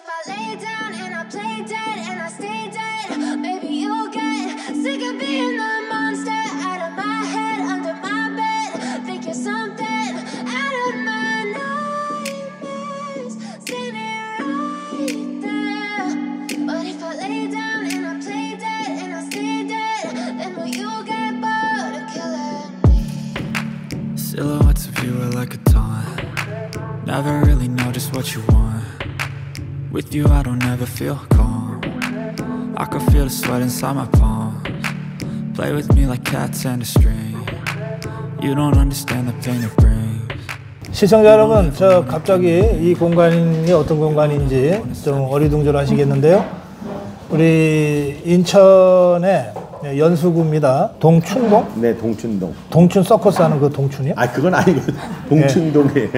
if I lay down and I play dead and I stay dead, maybe you'll get sick of being the monster out of my head, under my bed. Think you're something out of my nightmares, standing right there. But if I lay down and I play dead and I stay dead, then will you get bored of killing me? Silhouettes of you are like a taunt. Never really know just what you want. With you I don't ever feel calm. I can feel the sweat inside my palms. Play with me like cats and a string. You don't understand the pain it brings. 시청자 여러분, 저 갑자기 이 공간이 어떤 공간인지 좀 어리둥절하시겠는데요. 우리 인천의 연수구입니다. 동춘동? 네, 동춘동. 동춘 서커스 하는 그 동춘이요? 아, 그건 아니고 동춘동에.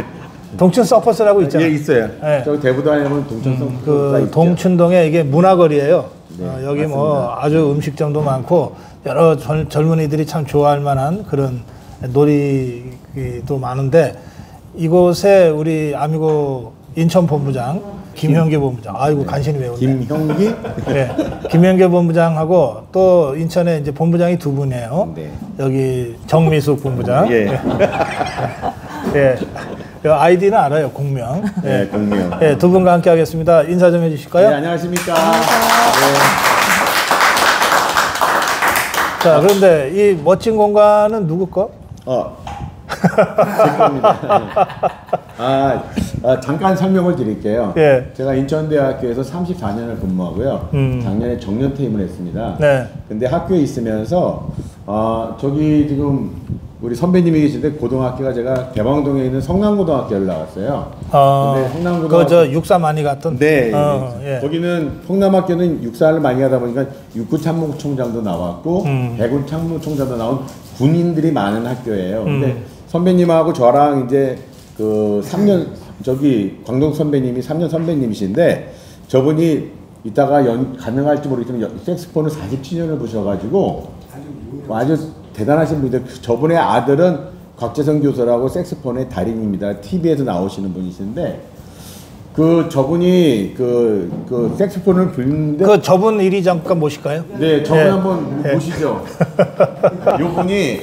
동춘 서커스라고 있잖아요. 예, 있어요. 네. 저기 대부도안에 보면 동춘 서커스가 그 있죠. 동춘동에 이게 문화거리예요. 네, 여기 맞습니다. 뭐 아주 음식점도 많고 여러 젊은이들이 참 좋아할 만한 그런 놀이도 많은데, 이곳에 우리 아미고 인천 본부장 김형기 본부장, 아이고 간신히 외우네. 김형기? 네, 김형기 본부장하고 또 인천에 이제 본부장이 두 분이에요. 네. 여기 정미숙 본부장. 예. 예. 아이디는 알아요, 공명. 네, 공명. 예, 두 분과 함께 하겠습니다. 인사 좀 해주실까요? 네, 안녕하십니까. 자, 그런데 이 멋진 공간은 누구 거? 제 겁니다. 잠깐 설명을 드릴게요. 예. 제가 인천대학교에서 34년을 근무하고요. 작년에 정년 퇴임을 했습니다. 네. 근데 학교에 있으면서 저기 지금 우리 선배님이 계신데 고등학교가 제가 대방동에 있는 성남고등학교를 나왔어요. 근데 성남고등학교 그저 육사 많이 갔던. 네. 예. 거기는 성남학교는 육사를 많이 가다 보니까 육군참모총장도 나왔고 해군 참모총장도 나온 군인들이 많은 학교예요. 근데 선배님하고 저랑 이제 그 3년 저기 광동 선배님이 3년 선배님이신데, 저분이 이따가 가능할지 모르겠지만 색스폰을 47년을 부셔가지고 아주 대단하신 분인데, 저분의 아들은 곽재성 교수라고 색스폰의 달인입니다. TV에서 나오시는 분이신데, 저분이 그 색스폰을 불는데, 그 저분 이리 잠깐 모실까요? 네, 저분 예. 한번 보시죠. 요분이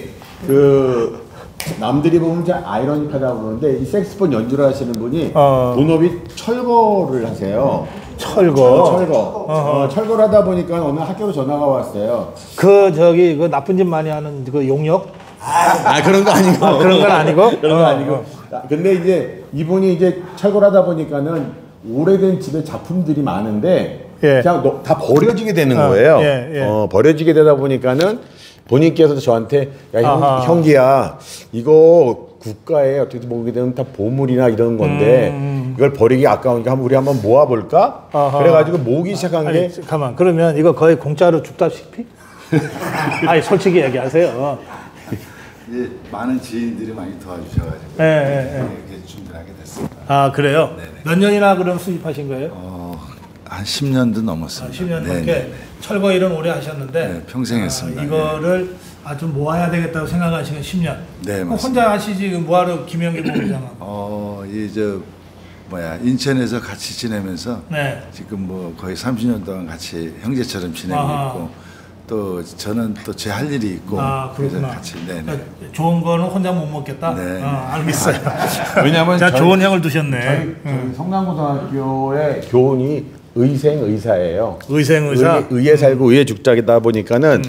남들이 보면 좀 아이러니하다고 그러는데, 이 색스폰 연주를 하시는 분이 본업이 철거를 하세요. 철거. 철거를 하다 보니까 어느 학교로 전화가 왔어요. 그 나쁜 짓 많이 하는 그 용역? 그런 거 아니고. 그런 건 아니고? 그런 거 아니고. 근데 이제 이분이 이제 철거를 하다 보니까는 오래된 집에 작품들이 많은데, 예. 그냥 다 버려지게 되는 거예요. 버려지게 되다 보니까는 본인께서도 저한테, 야, 형기야, 이거 국가에 어떻게 보게 되면 다 보물이나 이런 건데 이걸 버리기 아까우니까 우리 한번 모아볼까? 그래가지고 모으기 시작한 게. 잠깐만, 그러면 이거 거의 공짜로 줍다시피? 아니, 솔직히 얘기하세요. 이제 많은 지인들이 많이 도와주셔가지고 이렇게 준비하게 됐습니다. 아, 그래요? 네네. 몇 년이나 그럼 수입하신 거예요? 한 10년도 넘었습니다. 10년 넘게 철거 일은 오래 하셨는데, 네, 평생 했습니다. 이거를 좀 모아야 되겠다고 생각하시는 10년. 네, 맞습니다. 혼자 하시지 뭐하러 김영기 본부장하고? 인천에서 같이 지내면서 네. 지금 뭐 거의 30년 동안 같이 형제처럼 지내고 있고, 또 저는 또 제 할 일이 있고, 그래서 그렇구나. 같이. 그러니까 좋은 거는 혼자 못 먹겠다. 네. 알겠어요. 왜냐면 자, 좋은 형을 두셨네. 저희 성남고등학교의 교원이 의사예요. 의사. 의에 살고 의에 죽자다 보니까는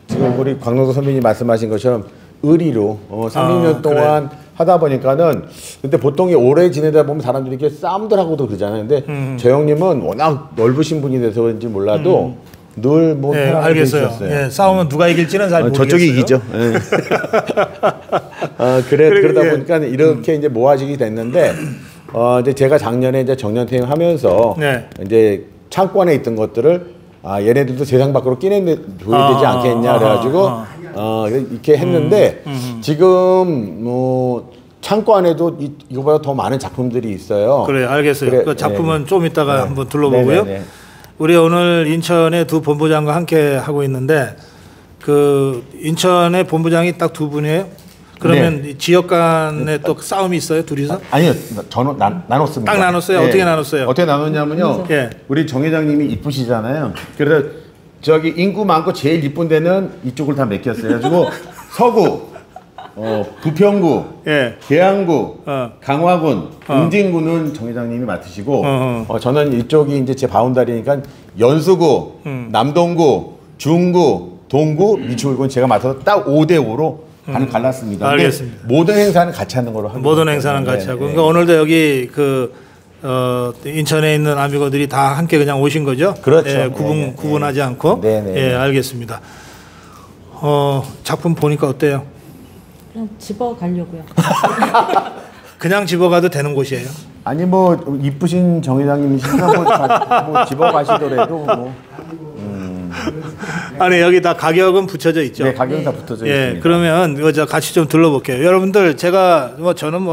지금 우리 광동도 선배님 말씀하신 것처럼 의리로 30년 동안 하다 보니까는, 근데 보통 오래 지내다 보면 사람들이 이렇게 싸움들 하고도 그러잖아요. 근데 저 형님은 워낙 넓으신 분이 돼서 그런지 몰라도 늘 뭐 알겠어요. 예, 싸우면 누가 이길지는 잘 모르겠어요. 저쪽이 이기죠. 예. 그러다 보니까 이렇게 이제 모아지게 됐는데, 이제 제가 작년에 이제 정년퇴임하면서 이제 창고 안에 있던 것들을 얘네들도 세상 밖으로 보여야 되지 않겠냐 그래가지고 이렇게 했는데, 지금 뭐 창고 안에도 이거보다 더 많은 작품들이 있어요. 그래, 알겠어요. 그 작품은 좀 이따가 한번 둘러보고요. 우리 오늘 인천의 두 본부장과 함께 하고 있는데, 그 인천의 본부장이 딱 두 분이에요. 그러면 네. 지역 간에 또 싸움이 있어요, 둘이서? 아니요, 저는 나눴습니다. 딱 나눴어요? 네. 어떻게 나눴어요? 어떻게 나눴냐면요. 예. 우리 정 회장님이 이쁘시잖아요. 그래서 저기 인구 많고 제일 이쁜 데는 이쪽을 다 맡겼어요. 그래가지고 서구, 부평구, 예. 계양구, 강화군, 웅진구는 정 회장님이 맡으시고, 저는 이쪽이 이제 제 바운다리니까 연수구, 남동구, 중구, 동구, 미추홀구는 제가 맡아서 딱 5대5로 갈랐습니다. 알겠습니다. 모든 행사는 같이 하는 걸로 합니다. 모든 행사는 같이 하고. 그러니까 오늘도 여기 인천에 있는 아미고들이 다 함께 그냥 오신 거죠? 그렇죠. 예, 구분하지 않고. 예, 알겠습니다. 작품 보니까 어때요? 그냥 집어 가려고요. 그냥 집어가도 되는 곳이에요? 아니 뭐 이쁘신 정 회장님이시니까 뭐 집어 가시더라도 뭐. 아니 여기 다 가격은 붙여져 있죠. 네, 가격은 다 붙어져 있습니다. 그러면 이거 같이 좀 둘러볼게요. 여러분들 제가 저는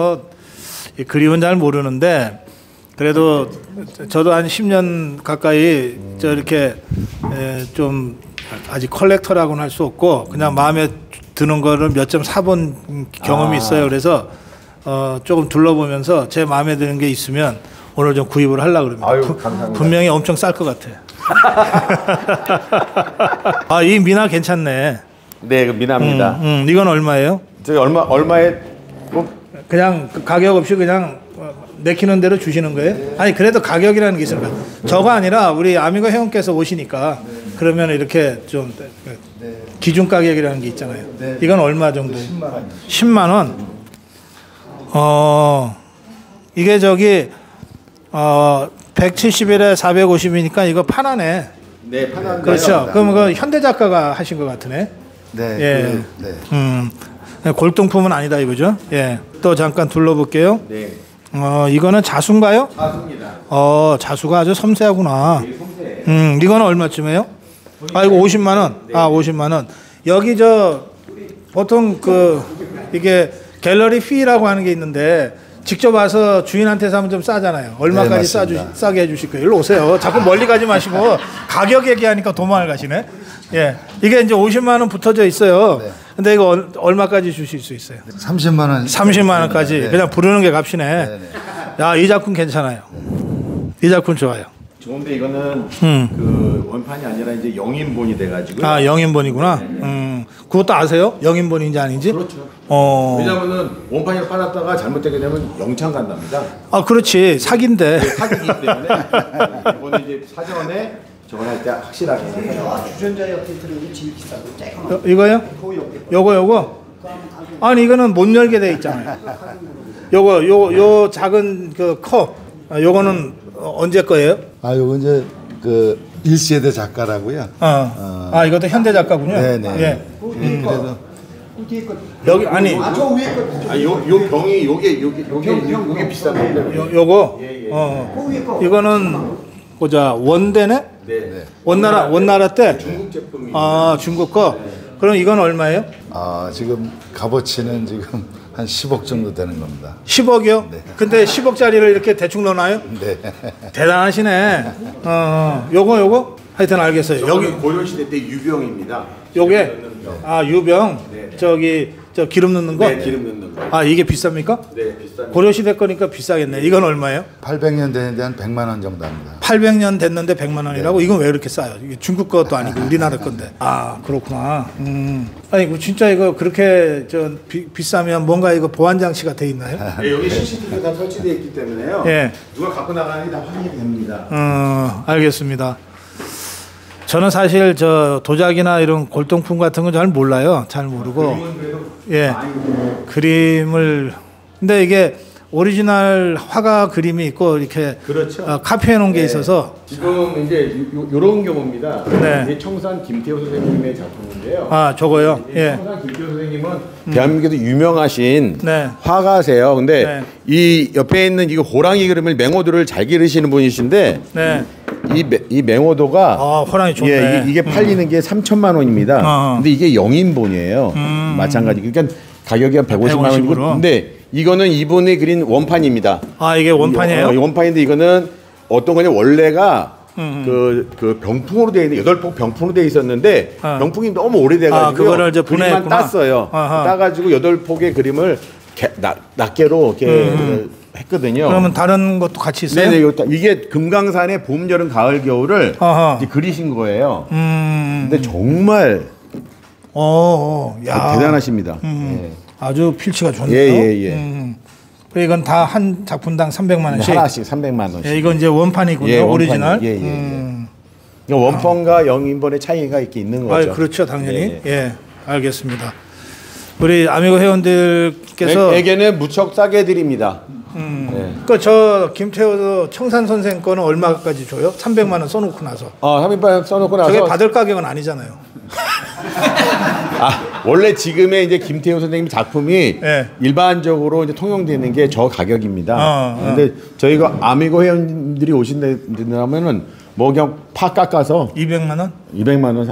이 그림은 잘 모르는데 그래도 저도 한 10년 가까이 이렇게 좀 아직 컬렉터라고는 할 수 없고 그냥 마음에 드는 거를 몇 점 사본 경험이 있어요. 그래서 조금 둘러보면서 제 마음에 드는 게 있으면 오늘 좀 구입을 하려고 그럽니다. 아유, 감사합니다. 분명히 엄청 쌀 것 같아요. 이 미나 괜찮네. 네, 그 미나입니다. 이건 얼마예요? 저기 얼마에 그냥 가격 없이 그냥 내키는 대로 주시는 거예요? 아니 그래도 가격이라는 게 있습니다. 저가 아니라 우리 아미고 회원께서 오시니까 그러면 이렇게 좀 기준 가격이라는 게 있잖아요. 이건 얼마 정도예요? 10만 원. 이게 저기 170일에 450이니까 이거 판하네. 네, 판한. 그렇죠. 그럼 그 현대 작가가 하신 것 같으네. 네. 예. 네. 골동품은 아니다 이거죠. 예. 또 잠깐 둘러볼게요. 네. 이거는 자수인가요? 자수입니다. 자수가 아주 섬세하구나. 되게 섬세해요. 이거는 얼마쯤에요? 이거 50만 원. 네. 50만 원. 여기 보통 이게 갤러리 피라고 하는 게 있는데 직접 와서 주인한테 사면 좀 싸잖아요. 얼마까지 네, 싸게 해주실 거예요? 일로 오세요. 자꾸 멀리 가지 마시고 가격 얘기하니까 도망을 가시네. 예, 이게 이제 50만 원 붙어져 있어요. 네. 근데 이거 얼마까지 주실 수 있어요? 30만 원. 30만 원까지. 네. 그냥 부르는 게 값이네. 네. 야, 이 작품 괜찮아요. 이 작품 좋아요. 좋은데 이거는 그 원판이 아니라 이제 영인본이 돼가지고. 영인본이구나. 그것도 아세요? 영인본인지 아닌지? 그렇죠. 어. 왜냐면은 원판을 팔았다가 잘못되게 되면 영창 간답니다. 그렇지. 사기인데. 사기이기 때문에 이거는 이제 사전에 저걸 할 때 확실하게. 주전자 옆에는 제일 비싸고 이거요? 요거? 아니 이거는 못 열게 돼 있잖아요. 요 작은 그 컵. 요거는 언제 거예요? 요거 이제 그 1세대 작가라고요. 이것도 현대 작가군요. 네네. 예. 그래도 여기 아니. 저 위에 거. 요 병이 요게 비싼 겁니다. 요거. 그 위에 거. 이거는 보자. 원대네? 네. 원나라 때. 중국 제품이. 중국 거. 그럼 이건 얼마예요? 지금 값어치는 지금 한 10억 정도 되는 겁니다. 10억이요? 네. 근데 10억짜리를 이렇게 대충 넣어놔요? 네. 대단하시네. 요거? 하여튼 알겠어요. 여기 고려시대 때 유병입니다. 요게 유병. 네. 저 기름 넣는 거? 네, 기름 넣는 거. 이게 비쌉니까? 네, 비싼. 고려시대 거니까 비싸겠네. 이건 얼마예요? 800년 되는데 한 100만 원 정도 합니다. 800년 됐는데 100만 원이라고? 이건 왜 이렇게 싸요? 이게 중국 것도 아니고 우리나라 건데. 그렇구나. 아니 이거 진짜 이거 그렇게 비싸면 뭔가 이거 보안 장치가 돼 있나요? 네, 여기 CCTV가 다 설치되어 있기 때문에요. 예. 누가 갖고 나가는지 다 확인이 됩니다. 알겠습니다. 저는 사실 도자기나 이런 골동품 같은 건 잘 몰라요. 잘 모르고. 예. 그림을 근데 이게 오리지널 화가 그림이 있고 이렇게 그렇죠. 카피해 놓은 게 있어서 지금 이제 요런 경우입니다. 네. 이게 청산 김태호 선생님의 작품인데요. 저거요. 예. 청산 김태호 선생님은 대한민국에도 유명하신 네. 화가세요. 근데 네. 이 옆에 있는 이 호랑이 그림을 맹호도를 잘 기르시는 분이신데 네. 이 맹호도가 호랑이 좋네. 예, 이게 팔리는 게 3천만 원입니다. 근데 이게 영인본이에요. 마찬가지. 그러니까 가격이 한 150만 원이고 근데 이거는 이분이 그린 원판입니다. 이게 원판이에요? 원판인데 이거는 어떤 거냐 원래가 그 병풍으로 돼 있는 8폭 병풍으로 돼 있었는데 병풍이 너무 오래돼가지고 그거를 이제 그림만 분해했구나. 땄어요. 따가지고 8폭의 그림을 낱개로 이렇게 했거든요. 그러면 다른 것도 같이 있어요? 네네, 이게 금강산의 봄, 여름, 가을, 겨울을 이제 그리신 거예요. 근데 정말 야. 대단하십니다. 예. 아주 필치가 좋네요. 예. 이건 다 한 작품당 300만 원씩. 하나씩 300만 원씩. 예, 이건 이제 원판이군요. 예, 오리지널. 원판과 영인본의 차이가 이렇게 있는 거죠. 그렇죠, 당연히. 예, 알겠습니다. 우리 아미고 회원들께서 에게는 무척 싸게 드립니다. 저 김태호 청산 선생 거는 얼마까지 줘요? 300만 원 써놓고 나서. 300만 원 써놓고 나서. 저게 받을 가격은 아니잖아요. 원래 지금의 이제 김태호 선생님 작품이 일반적으로 이제 통용되는 게 저 가격입니다. 근데 저희가 아미고 회원들이 오신다면은 뭐 그냥 파 깎아서 200만 원? 200만 원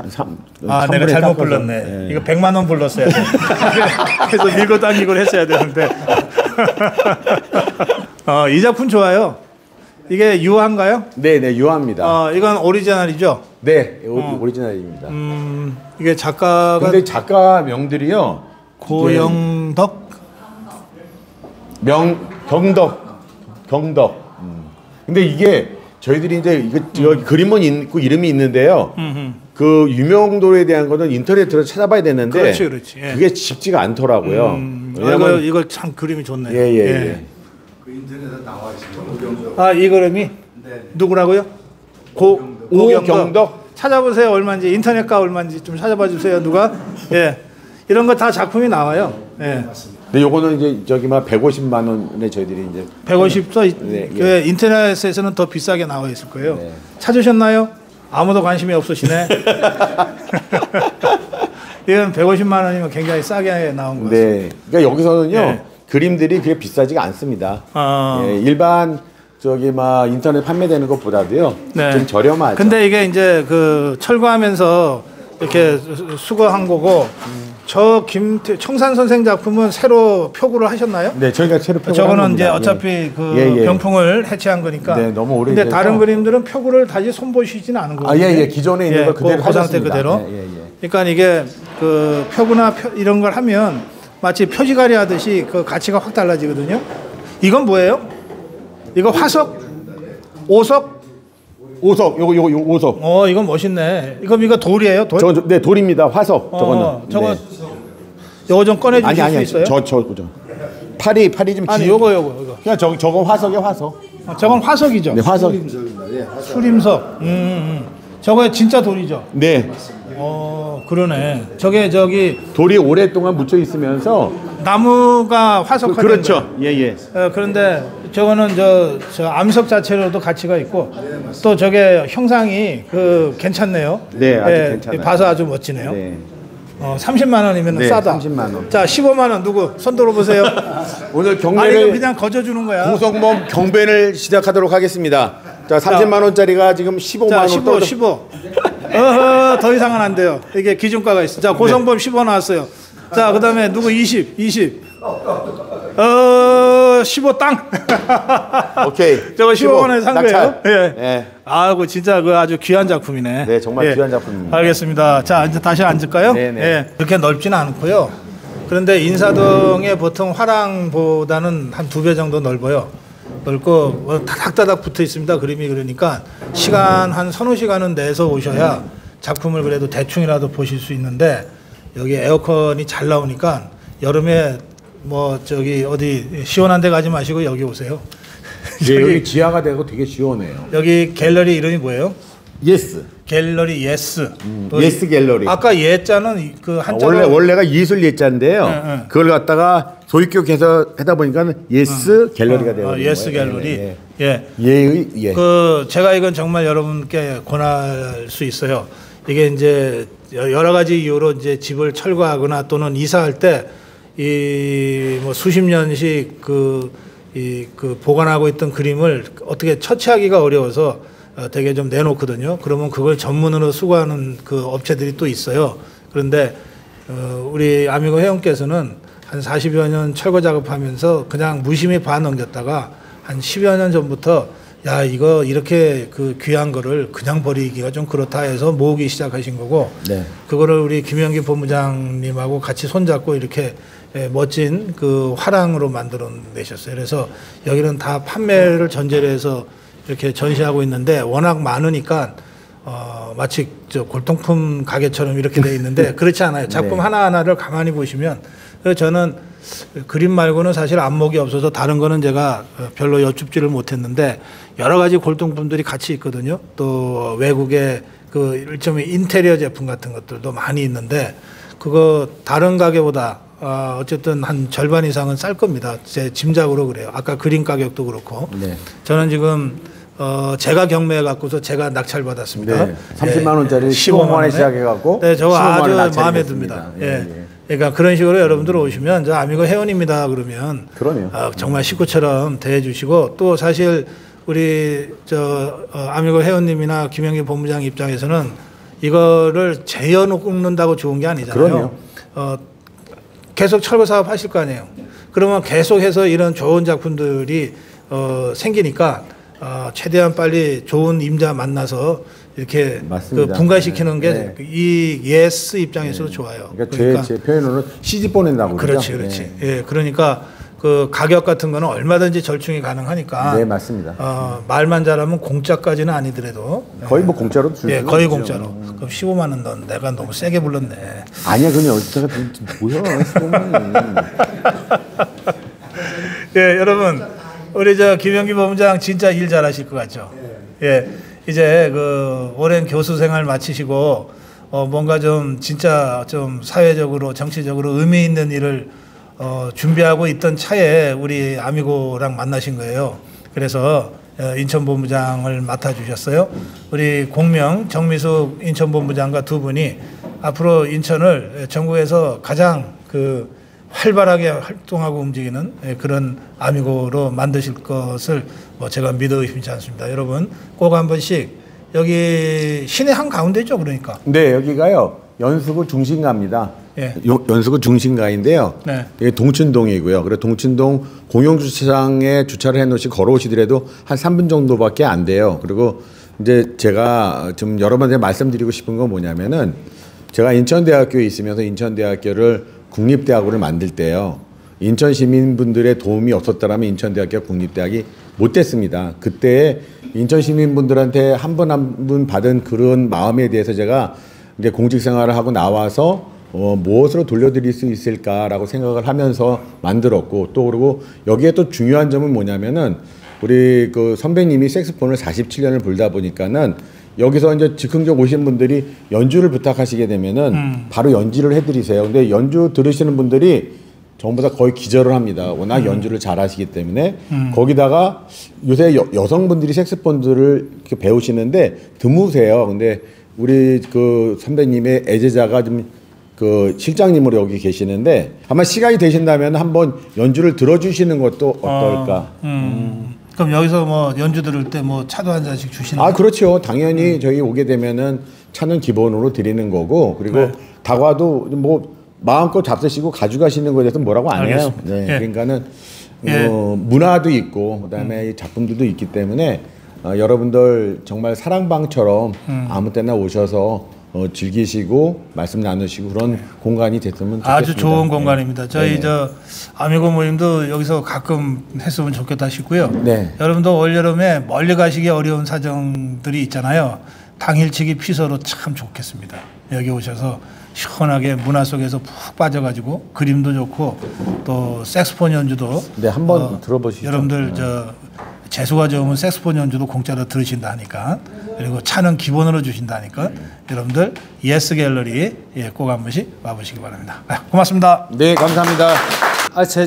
내가 잘못 불렀네. 이거 100만 원 불렀어야 돼. 그래서 밀고 당기고 했어야 되는데. 이 작품 좋아요. 이게 유화인가요? 네, 유화입니다. 이건 오리지널이죠? 네, 오리지널입니다. 이게 작가가 근데 작가 명들이요. 고영덕, 경덕. 근데 이게 저희들이 이제 여기 그림은 있고 이름이 있는데요. 그 유명도에 대한 거는 인터넷으로 찾아봐야 되는데 그렇지. 그게 쉽지가 않더라고요. 이거 참 그림이 좋네요. 예. 그 인터넷에 나와 있습니다. 이 그림이 네. 누구라고요? 오경덕. 찾아보세요. 얼마인지 인터넷가 얼마인지 좀 찾아봐 주세요. 누가? 이런 거 다 작품이 나와요. 근데 요거는 이제 저기 막 150만 원에 저희들이 이제 150서 네, 인터넷에서는 더 비싸게 나와 있을 거예요. 찾으셨나요? 아무도 관심이 없으시네. 이건 150만 원이면 굉장히 싸게 나온 거죠. 네. 그러니까 여기서는요. 그림들이 그게 비싸지가 않습니다. 일반 저기 막 인터넷 판매되는 것보다도요. 좀 저렴하죠. 근데 이게 이제 그 철거하면서 이렇게 수거한 거고 저 청산 선생 작품은 새로 표구를 하셨나요? 네, 저희가 새로 표구를 저거는 이제 어차피 그 병풍을 해체한 거니까. 네, 너무 오래. 근데 다른 그림들은 표구를 다시 손보시지는 않은 거예요. 기존에 있는 거 그대로 그 상태 그대로. 그러니까 이게 그 표구나 이런 걸 하면 마치 표지가리 하듯이 그 가치가 확 달라지거든요. 이건 뭐예요? 이거 화석? 오석? 요거 오석. 이건 멋있네. 이거 돌이에요? 돌? 네, 돌입니다. 화석. 저거는. 요거 좀 꺼내 주실 수 있어요? 저거죠. 팔이 좀 아니, 요거. 그냥 저건 화석이에요, 화석. 저건 화석이죠. 네, 화석. 수림석. 저거 진짜 돌이죠. 네. 그러네. 저기 돌이 오랫동안 묻혀 있으면서 나무가 화석화된 그렇죠. 거예요. 그런데 저거는 저 암석 자체로도 가치가 있고 또 저게 형상이 괜찮네요. 네, 아주 괜찮아요. 봐서 아주 멋지네요. 네. 30만 원이면 싸다. 30만 원. 자, 15만 원 누구 손 들어보세요. 오늘 이거 경매를 그냥 거저 주는 거야. 고성범 경배를 시작하도록 하겠습니다. 자, 30만 원짜리가 지금 15만 원. 15. 더 이상은 안 돼요. 이게 기준가가 있어. 자, 고성범 15 나왔어요. 자, 그다음에 누구 20. 15 땅. 오케이. 저거 15원에 산 거예요? 예. 그 진짜 아주 귀한 작품이네. 네, 정말 귀한 작품입니다. 알겠습니다. 자, 이제 다시 앉을까요? 네. 그렇게 넓지는 않고요. 그런데 인사동에 보통 화랑보다는 한 2배 정도 넓어요. 넓고 다닥다닥 붙어 있습니다. 그림이. 그러니까 시간 한 서너 시간은 내서 오셔야 작품을 그래도 대충이라도 보실 수 있는데 여기 에어컨이 잘 나오니까 여름에 어디 시원한 데 가지 마시고 여기 오세요. 여기 지하가 되고 되게 시원해요. 여기 갤러리 이름이 뭐예요? 예스. 갤러리 예스. 예스 갤러리. 아까 예자는 그 한자로 원래가 예술 예자인데요. 그걸 갖다가 소위격해서 하다 보니까 예스 갤러리가 되어요. 예스 갤러리. 예. 제가 이건 정말 여러분께 권할 수 있어요. 이게 이제 여러 가지 이유로 이제 집을 철거하거나 또는 이사할 때 뭐 수십 년씩 그 보관하고 있던 그림을 어떻게 처치하기가 어려워서 되게 좀 내놓거든요. 그러면 그걸 전문으로 수거하는 그 업체들이 또 있어요. 그런데 우리 아미고 회원께서는 한 40여 년 철거 작업하면서 그냥 무심히 봐 넘겼다가 한 10여 년 전부터 야 이거 이렇게 그 귀한 거를 그냥 버리기가 좀 그렇다 해서 모으기 시작하신 거고 네. 그거를 우리 김영기 본부장님하고 같이 손잡고 이렇게 멋진 그 화랑으로 만들어 내셨어요. 그래서 여기는 다 판매를 전제로 해서 이렇게 전시하고 있는데 워낙 많으니까 마치 저 골동품 가게처럼 이렇게 돼 있는데 그렇지 않아요. 작품 네. 하나하나를 가만히 보시면 그래서 저는 그림 말고는 사실 안목이 없어서 다른 거는 제가 별로 여쭙지를 못했는데 여러 가지 골동품들이 같이 있거든요. 또 외국의 그 일종의 인테리어 제품 같은 것들도 많이 있는데 그거 다른 가게보다 어쨌든 한 절반 이상은 쌀 겁니다. 제 짐작으로 그래요. 아까 그림 가격도 그렇고. 네. 저는 지금 제가 경매해 갖고서 제가 낙찰 받았습니다. 네. 30만 원짜리 15만 원에 시작해 갖고 네, 저거 15만 원에 아주 마음에 낙찰됐습니다. 듭니다. 예, 예. 예. 그러니까 그런 식으로 여러분들 오시면 저 아미고 회원입니다 그러면 그럼요. 정말 식구처럼 대해주시고 또 사실 우리 저 아미고 회원님이나 김영기 본부장 입장에서는 이거를 재현놓는다고 좋은 게 아니잖아요. 그럼요. 계속 철거 사업 하실 거 아니에요. 그러면 계속해서 이런 좋은 작품들이 생기니까 최대한 빨리 좋은 임자 만나서 이렇게 그 분가시키는 게 이 예스 입장에서도 좋아요. 그러니까 제 표현으로는 시집 보낸다고 그렇지, 그러죠? 그렇지. 네. 예, 그러니까 그 가격 같은 거는 얼마든지 절충이 가능하니까. 네, 맞습니다. 말만 잘하면 공짜까지는 아니더라도 거의 뭐 공짜로 줄 예, 거의 공짜로. 그럼 15만 원 넌 내가 너무 세게 불렀네. 아니야, 그냥 어디다가 뭐야, 15만 예, 여러분 우리 저 김영기 본부장 진짜 일 잘하실 것 같죠. 예, 이제 그 오랜 교수 생활 마치시고 뭔가 좀 진짜 좀 사회적으로 정치적으로 의미 있는 일을 준비하고 있던 차에 우리 아미고랑 만나신 거예요. 그래서 인천본부장을 맡아주셨어요. 우리 공명 정미숙 인천본부장과 두 분이 앞으로 인천을 전국에서 가장 그 활발하게 활동하고 움직이는 그런 아미고로 만드실 것을 제가 믿어 의심치 않습니다. 여러분 꼭 한 번씩 여기 시내 한 가운데죠, 그러니까. 네, 여기가요 연수구 중심가입니다. 예. 연수구 중심가인데요. 네. 이게 동춘동이고요. 그래서 동춘동 공영주차장에 주차를 해놓으시 걸어오시더라도 한 3분 정도밖에 안 돼요. 그리고 이제 제가 좀 여러 번 말씀드리고 싶은 건 뭐냐면은 제가 인천대학교에 있으면서 인천대학교를 국립대학으로 만들 때요. 인천 시민분들의 도움이 없었더라면 인천대학교 국립대학이 못 됐습니다. 그때 인천 시민분들한테 한 분 한 분 받은 그런 마음에 대해서 제가 이제 공직 생활을 하고 나와서 무엇으로 돌려드릴 수 있을까라고 생각을 하면서 만들었고 또 그리고 여기에 또 중요한 점은 뭐냐면은 우리 그 선배님이 색소폰을 47년을 불다 보니까는 여기서 이제 즉흥적 오신 분들이 연주를 부탁하시게 되면은 바로 연주를 해드리세요. 근데 연주 들으시는 분들이 전부 다 거의 기절을 합니다. 워낙 연주를 잘하시기 때문에 거기다가 요새 여성분들이 색소폰들을 이렇게 배우시는데 드무세요. 근데 우리 그 선배님의 애제자가 좀 그 실장님으로 여기 계시는데 아마 시간이 되신다면 한번 연주를 들어주시는 것도 어떨까? 그럼 여기서 뭐 연주 들을 때 뭐 차도 한 잔씩 주시는 거예요? 그렇죠. 당연히 저희 오게 되면은 차는 기본으로 드리는 거고 그리고 네. 다과도 뭐 마음껏 잡수시고 가져가시는 것에 대해서 뭐라고 안 해요. 네. 예. 그러니까는 예. 문화도 있고 그다음에 작품들도 있기 때문에 여러분들 정말 사랑방처럼 아무 때나 오셔서 즐기시고 말씀 나누시고 그런 공간이 됐으면 좋겠습니다. 아주 좋은 공간입니다. 저희 네. 저 아미고 모임도 여기서 가끔 했으면 좋겠다 싶고요. 네. 여러분도 올여름에 멀리 가시기 어려운 사정들이 있잖아요. 당일치기 피서로 참 좋겠습니다. 여기 오셔서 시원하게 문화 속에서 푹 빠져가지고 그림도 좋고 또 색소폰 연주도 네, 한번 들어보시죠. 여러분들 저 재수가 좋으면 색소폰 연주도 공짜로 들으신다 하니까 그리고 차는 기본으로 주신다니까 여러분들 예스 갤러리 꼭 한 번씩 와보시기 바랍니다. 고맙습니다. 네, 감사합니다.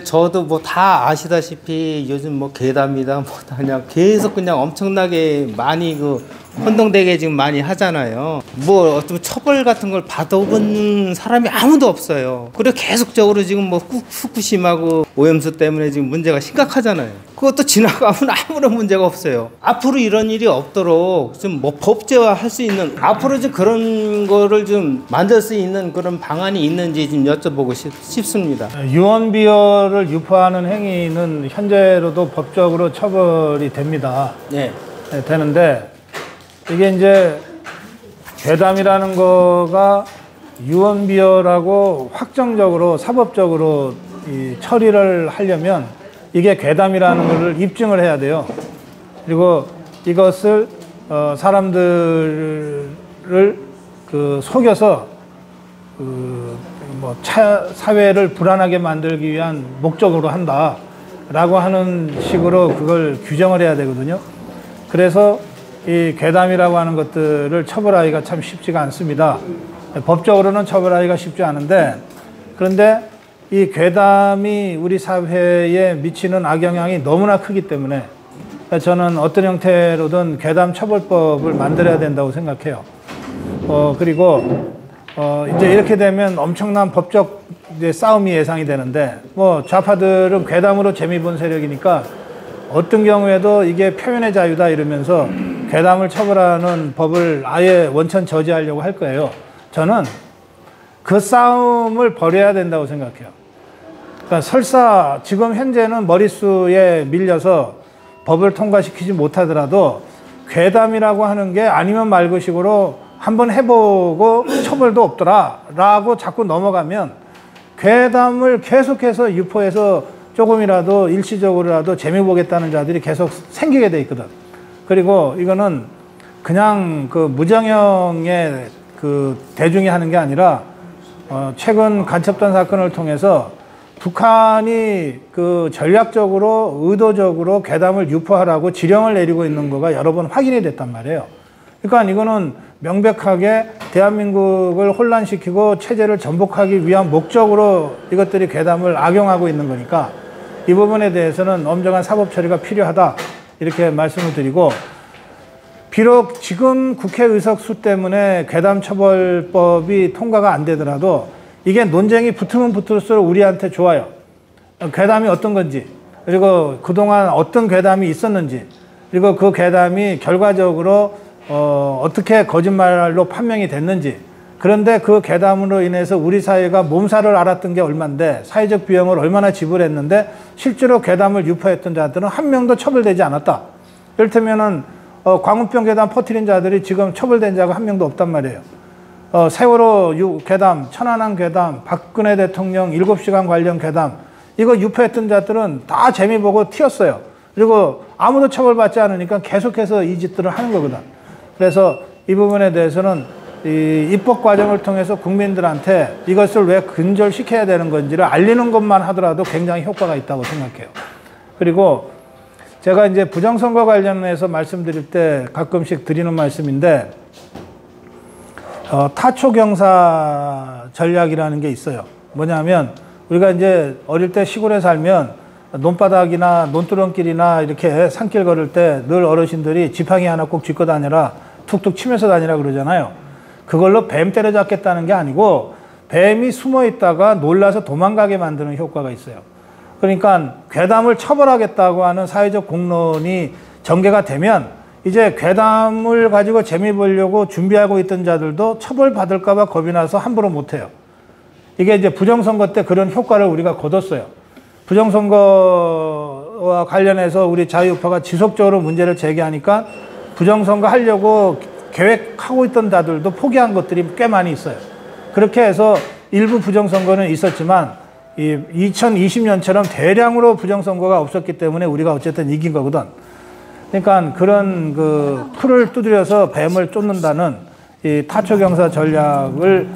저도 뭐 다 아시다시피 요즘 뭐 계답니다. 뭐 그냥 계속 그냥 엄청나게 많이 그 혼동되게 지금 많이 하잖아요. 뭐 어떤 처벌 같은 걸 받아본 사람이 아무도 없어요. 그리고 계속적으로 지금 뭐 후쿠시마고 오염수 때문에 지금 문제가 심각하잖아요. 그것도 지나가면 아무런 문제가 없어요. 앞으로 이런 일이 없도록 좀 뭐 법제화할 수 있는, 앞으로 좀 그런 거를 좀 만들 수 있는 그런 방안이 있는지 좀 여쭤보고 싶습니다. 유언비어를 유포하는 행위는 현재로도 법적으로 처벌이 됩니다. 네. 네, 되는데 이게 이제 괴담이라는 거가 유언비어라고 확정적으로 사법적으로 이 처리를 하려면 이게 괴담이라는 것을 입증을 해야 돼요. 그리고 이것을 사람들을 속여서 사회를 불안하게 만들기 위한 목적으로 한다라고 하는 식으로 그걸 규정을 해야 되거든요. 그래서 이 괴담이라고 하는 것들을 처벌하기가 참 쉽지가 않습니다. 법적으로는 처벌하기가 쉽지 않은데, 그런데 이 괴담이 우리 사회에 미치는 악영향이 너무나 크기 때문에 저는 어떤 형태로든 괴담 처벌법을 만들어야 된다고 생각해요. 그리고 이제 이렇게 되면 엄청난 법적 이제 싸움이 예상이 되는데, 뭐 좌파들은 괴담으로 재미 본 세력이니까 어떤 경우에도 이게 표현의 자유다 이러면서 괴담을 처벌하는 법을 아예 원천 저지하려고 할 거예요. 저는 그 싸움을 벌여야 된다고 생각해요. 그러니까 설사 지금 현재는 머릿수에 밀려서 법을 통과시키지 못하더라도 괴담이라고 하는 게 아니면 말고식으로 한번 해보고 처벌도 없더라 라고 자꾸 넘어가면 괴담을 계속해서 유포해서 조금이라도 일시적으로라도 재미 보겠다는 자들이 계속 생기게 돼 있거든. 그리고 이거는 그냥 그 무정형의 그 대중이 하는 게 아니라 최근 간첩단 사건을 통해서 북한이 그 전략적으로 의도적으로 괴담을 유포하라고 지령을 내리고 있는 거가 여러 번 확인이 됐단 말이에요. 그러니까 이거는 명백하게 대한민국을 혼란시키고 체제를 전복하기 위한 목적으로 이것들이 괴담을 악용하고 있는 거니까 이 부분에 대해서는 엄정한 사법 처리가 필요하다 이렇게 말씀을 드리고, 비록 지금 국회 의석수 때문에 괴담 처벌법이 통과가 안 되더라도 이게 논쟁이 붙으면 붙을수록 우리한테 좋아요. 괴담이 어떤 건지, 그리고 그동안 어떤 괴담이 있었는지, 그리고 그 괴담이 결과적으로 어떻게 거짓말로 판명이 됐는지, 그런데 그 괴담으로 인해서 우리 사회가 몸살을 앓았던 게 얼만데, 사회적 비용을 얼마나 지불했는데 실제로 괴담을 유포했던 자들은 한 명도 처벌되지 않았다. 이를테면은 광우병 괴담 퍼뜨린 자들이 지금 처벌된 자가 한 명도 없단 말이에요. 세월호 괴담, 천안함 괴담, 박근혜 대통령 7시간 관련 괴담, 이거 유포했던 자들은 다 재미 보고 튀었어요. 그리고 아무도 처벌받지 않으니까 계속해서 이 짓들을 하는 거거든. 그래서 이 부분에 대해서는 이 입법 과정을 통해서 국민들한테 이것을 왜 근절시켜야 되는 건지를 알리는 것만 하더라도 굉장히 효과가 있다고 생각해요. 그리고 제가 이제 부정선거 관련해서 말씀드릴 때 가끔씩 드리는 말씀인데, 타초경사 전략이라는 게 있어요. 뭐냐면 우리가 이제 어릴 때 시골에 살면 논바닥이나 논두렁길이나 이렇게 산길 걸을 때 늘 어르신들이 지팡이 하나 꼭 짚고 다녀라, 툭툭 치면서 다니라 그러잖아요. 그걸로 뱀 때려잡겠다는 게 아니고 뱀이 숨어 있다가 놀라서 도망가게 만드는 효과가 있어요. 그러니까 괴담을 처벌하겠다고 하는 사회적 공론이 전개가 되면 이제 괴담을 가지고 재미 보려고 준비하고 있던 자들도 처벌받을까 봐 겁이 나서 함부로 못해요. 이게 이제 부정선거 때 그런 효과를 우리가 거뒀어요. 부정선거와 관련해서 우리 자유우파가 지속적으로 문제를 제기하니까 부정선거 하려고 계획하고 있던 자들도 포기한 것들이 꽤 많이 있어요. 그렇게 해서 일부 부정선거는 있었지만 이 2020년처럼 대량으로 부정선거가 없었기 때문에 우리가 어쨌든 이긴 거거든. 그러니까 그런 그 풀을 두드려서 뱀을 쫓는다는 이 타초경사 전략을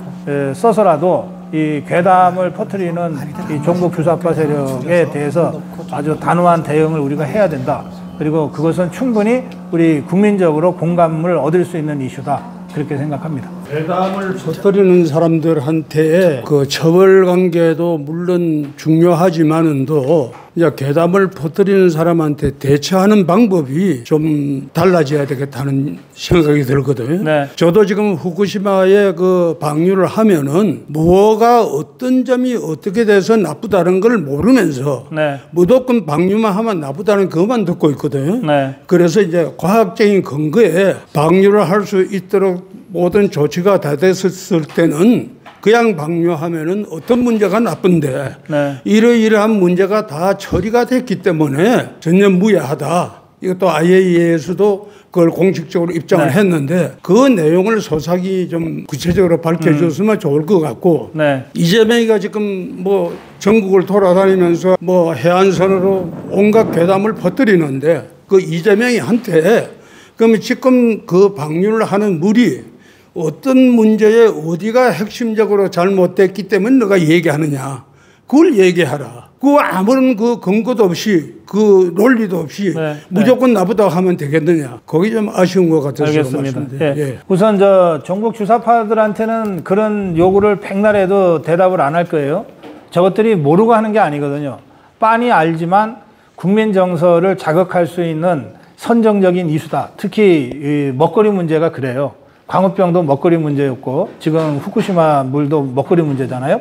써서라도 이 괴담을 퍼뜨리는 이 종북 규사파 세력에 대해서 아주 단호한 대응을 우리가 해야 된다. 그리고 그것은 충분히 우리 국민적으로 공감을 얻을 수 있는 이슈다. 그렇게 생각합니다. 괴담을 퍼뜨리는 사람들한테 그 처벌 관계도 물론 중요하지만은도 이제 괴담을 퍼뜨리는 사람한테 대처하는 방법이 좀 달라져야 되겠다는 생각이 들거든요. 네. 저도 지금 후쿠시마에 그 방류를 하면은 뭐가 어떤 점이 어떻게 돼서 나쁘다는 걸 모르면서 네. 무조건 방류만 하면 나쁘다는 그것만 듣고 있거든요. 네. 그래서 이제 과학적인 근거에 방류를 할 수 있도록 모든 조치가 다 됐을 때는 그냥 방류하면은 어떤 문제가 나쁜데 네. 이러이러한 문제가 다 처리가 됐기 때문에 전혀 무해하다. 이것도 IAEA에서도 그걸 공식적으로 입장을 네. 했는데 그 내용을 소상히 좀 구체적으로 밝혀줬으면 좋을 것 같고 네. 이재명이가 지금 뭐 전국을 돌아다니면서 뭐 해안선으로 온갖 괴담을 퍼뜨리는데 그 이재명이한테 그럼 지금 그 방류를 하는 물이 어떤 문제에 어디가 핵심적으로 잘못됐기 때문에 너가 얘기하느냐. 그걸 얘기하라. 그 아무런 그 근거도 없이 그 논리도 없이 네, 무조건 나쁘다고 하면 되겠느냐. 거기 좀 아쉬운 것 같아서 알겠습니다. 말씀드려요. 예. 예. 우선 저 전국 주사파들한테는 그런 요구를 백날 해도 대답을 안 할 거예요. 저것들이 모르고 하는 게 아니거든요. 빤히 알지만 국민 정서를 자극할 수 있는 선정적인 이수다. 특히 이 먹거리 문제가 그래요. 광우병도 먹거리 문제였고 지금 후쿠시마 물도 먹거리 문제잖아요.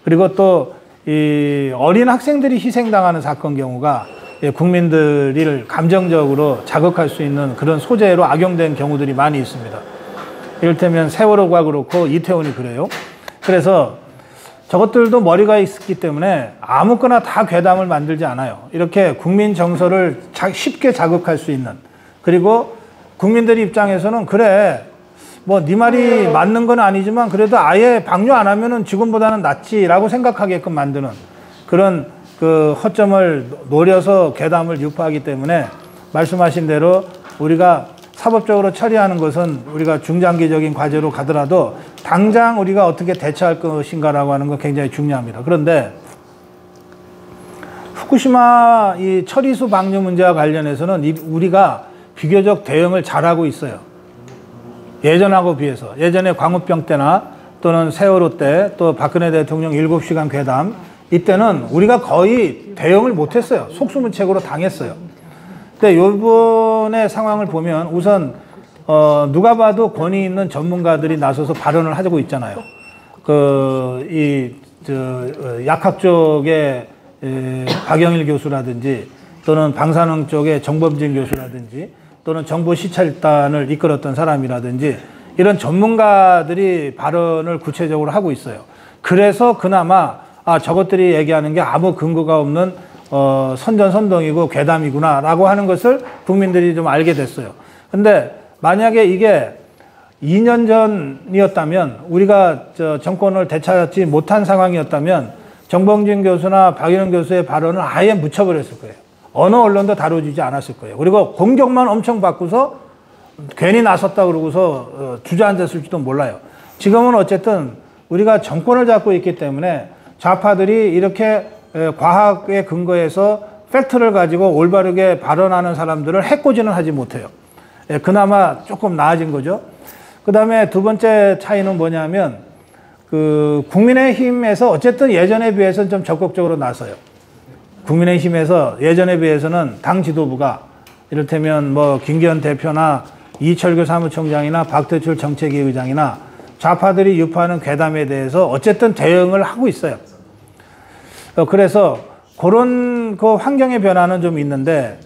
그리고 또 이 어린 학생들이 희생당하는 사건 경우가 국민들을 감정적으로 자극할 수 있는 그런 소재로 악용된 경우들이 많이 있습니다. 이를테면 세월호가 그렇고 이태원이 그래요. 그래서 저것들도 머리가 있기 때문에 아무거나 다 괴담을 만들지 않아요. 이렇게 국민 정서를 쉽게 자극할 수 있는, 그리고 국민들 입장에서는 그래 뭐 네 말이 맞는 건 아니지만 그래도 아예 방류 안 하면은 지금보다는 낫지라고 생각하게끔 만드는 그런 그 허점을 노려서 괴담을 유포하기 때문에 말씀하신 대로 우리가 사법적으로 처리하는 것은 우리가 중장기적인 과제로 가더라도 당장 우리가 어떻게 대처할 것인가라고 하는 건 굉장히 중요합니다. 그런데 후쿠시마 이 처리수 방류 문제와 관련해서는 우리가 비교적 대응을 잘하고 있어요. 예전하고 비해서. 예전에 광우병 때나 또는 세월호 때 또 박근혜 대통령 7시간 괴담 이때는 우리가 거의 대응을 못했어요. 속수무책으로 당했어요. 근데 요번의 상황을 보면 우선 누가 봐도 권위 있는 전문가들이 나서서 발언을 하고 있잖아요. 약학 쪽에 박영일 교수라든지 또는 방사능 쪽에 정범진 교수라든지 또는 정보 시찰단을 이끌었던 사람이라든지 이런 전문가들이 발언을 구체적으로 하고 있어요. 그래서 그나마 저것들이 얘기하는 게 아무 근거가 없는 선전선동이고 괴담이구나라고 하는 것을 국민들이 좀 알게 됐어요. 근데 만약에 이게 2년 전이었다면 우리가 정권을 되찾지 못한 상황이었다면 정봉진 교수나 박일영 교수의 발언을 아예 묻혀버렸을 거예요. 어느 언론도 다뤄주지 않았을 거예요. 그리고 공격만 엄청 받고서 괜히 나섰다 그러고서 주저앉았을지도 몰라요. 지금은 어쨌든 우리가 정권을 잡고 있기 때문에 좌파들이 이렇게 과학의 근거에서 팩트를 가지고 올바르게 발언하는 사람들을 해코지는 하지 못해요. 그나마 조금 나아진 거죠. 그 다음에 두 번째 차이는 뭐냐면 국민의힘에서 어쨌든 예전에 비해서는 좀 적극적으로 나서요. 국민의힘에서 예전에 비해서는 당 지도부가 이를테면 뭐 김기현 대표나 이철규 사무총장이나 박대출 정책위 의장이나 좌파들이 유포하는 괴담에 대해서 어쨌든 대응을 하고 있어요. 그래서 그런 그 환경의 변화는 좀 있는데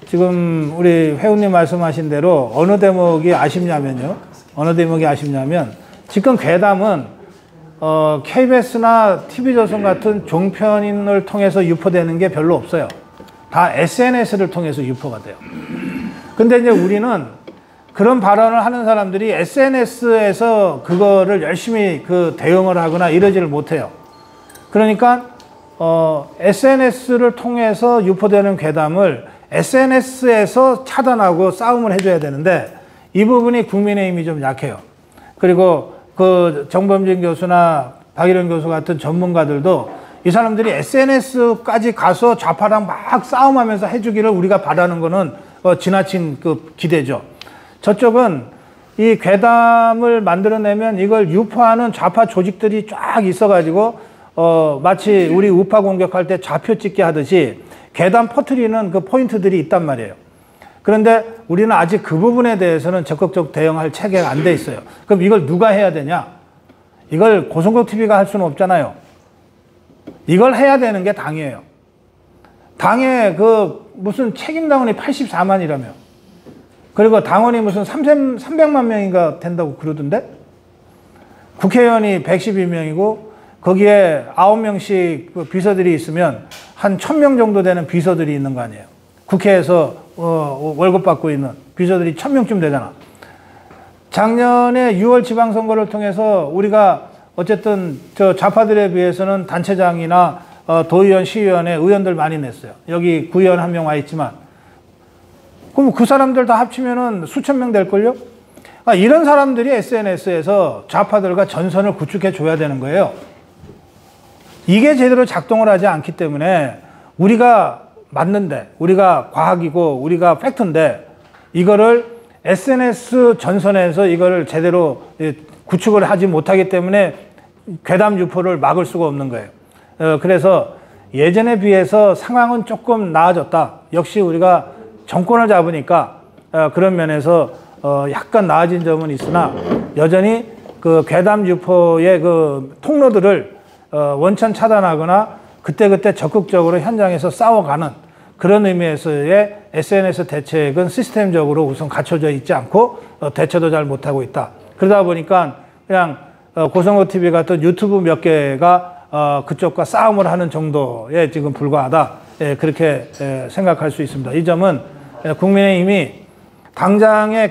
지금 우리 회원님 말씀하신 대로 어느 대목이 아쉽냐면 지금 괴담은 KBS나 TV조선 같은 종편을 통해서 유포되는 게 별로 없어요. 다 SNS를 통해서 유포가 돼요. 근데 이제 우리는 그런 발언을 하는 사람들이 SNS에서 그거를 열심히 대응을 하거나 이러지를 못해요. 그러니까 SNS를 통해서 유포되는 괴담을 SNS에서 차단하고 싸움을 해줘야 되는데 이 부분이 국민의힘이 좀 약해요. 그리고 정범진 교수나 박일영 교수 같은 전문가들도 이 사람들이 SNS까지 가서 좌파랑 막 싸움하면서 해주기를 우리가 바라는 거는 지나친 기대죠. 저쪽은 이 괴담을 만들어내면 이걸 유포하는 좌파 조직들이 쫙 있어가지고 마치 우리 우파 공격할 때 좌표 찍게 하듯이 괴담 퍼뜨리는 그 포인트들이 있단 말이에요. 그런데 우리는 아직 그 부분에 대해서는 적극적 대응할 체계가 안 돼 있어요. 그럼 이걸 누가 해야 되냐? 이걸 고성국 TV가 할 수는 없잖아요. 이걸 해야 되는 게 당이에요. 당에 그 무슨 책임당원이 84만이라며. 그리고 당원이 무슨 300만 명인가 된다고 그러던데? 국회의원이 112명이고 거기에 9명씩 그 비서들이 있으면 한 1000명 정도 되는 비서들이 있는 거 아니에요. 국회에서 월급 받고 있는 비서들이 1000명쯤 되잖아. 작년에 6월 지방선거를 통해서 우리가 어쨌든 저 좌파들에 비해서는 단체장이나 도의원, 시의원에 의원들 많이 냈어요. 여기 구의원 한 명 와 있지만. 그럼 그 사람들 다 합치면은 수천 명 될걸요? 이런 사람들이 SNS에서 좌파들과 전선을 구축해 줘야 되는 거예요. 이게 제대로 작동을 하지 않기 때문에 우리가 맞는데, 우리가 과학이고, 우리가 팩트인데, 이거를 SNS 전선에서 이거를 제대로 구축을 하지 못하기 때문에 괴담 유포를 막을 수가 없는 거예요. 그래서 예전에 비해서 상황은 조금 나아졌다. 역시 우리가 정권을 잡으니까 그런 면에서 약간 나아진 점은 있으나 여전히 그 괴담 유포의 그 통로들을 원천 차단하거나 그때그때 적극적으로 현장에서 싸워가는 그런 의미에서의 SNS 대책은 시스템적으로 우선 갖춰져 있지 않고 대처도 잘 못하고 있다. 그러다 보니까 그냥 고성호 TV 같은 유튜브 몇 개가 그쪽과 싸움을 하는 정도에 지금 불과하다. 그렇게 생각할 수 있습니다. 이 점은 국민의힘이 당장의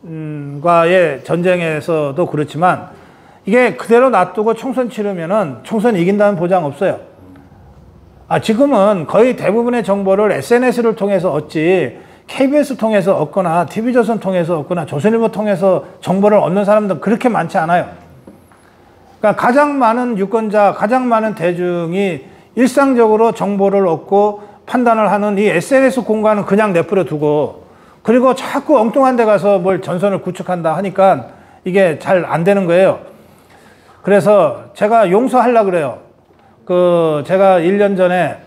괴담과의 전쟁에서도 그렇지만 이게 그대로 놔두고 총선 치르면은 총선 이긴다는 보장 없어요. 지금은 거의 대부분의 정보를 SNS를 통해서 얻지 KBS 통해서 얻거나 TV조선 통해서 얻거나 조선일보 통해서 정보를 얻는 사람들은 그렇게 많지 않아요. 그러니까 가장 많은 유권자, 가장 많은 대중이 일상적으로 정보를 얻고 판단을 하는 이 SNS 공간은 그냥 내버려 두고 그리고 자꾸 엉뚱한 데 가서 뭘 전선을 구축한다 하니까 이게 잘 안 되는 거예요. 그래서 제가 용서하려고 그래요. 제가 1년 전에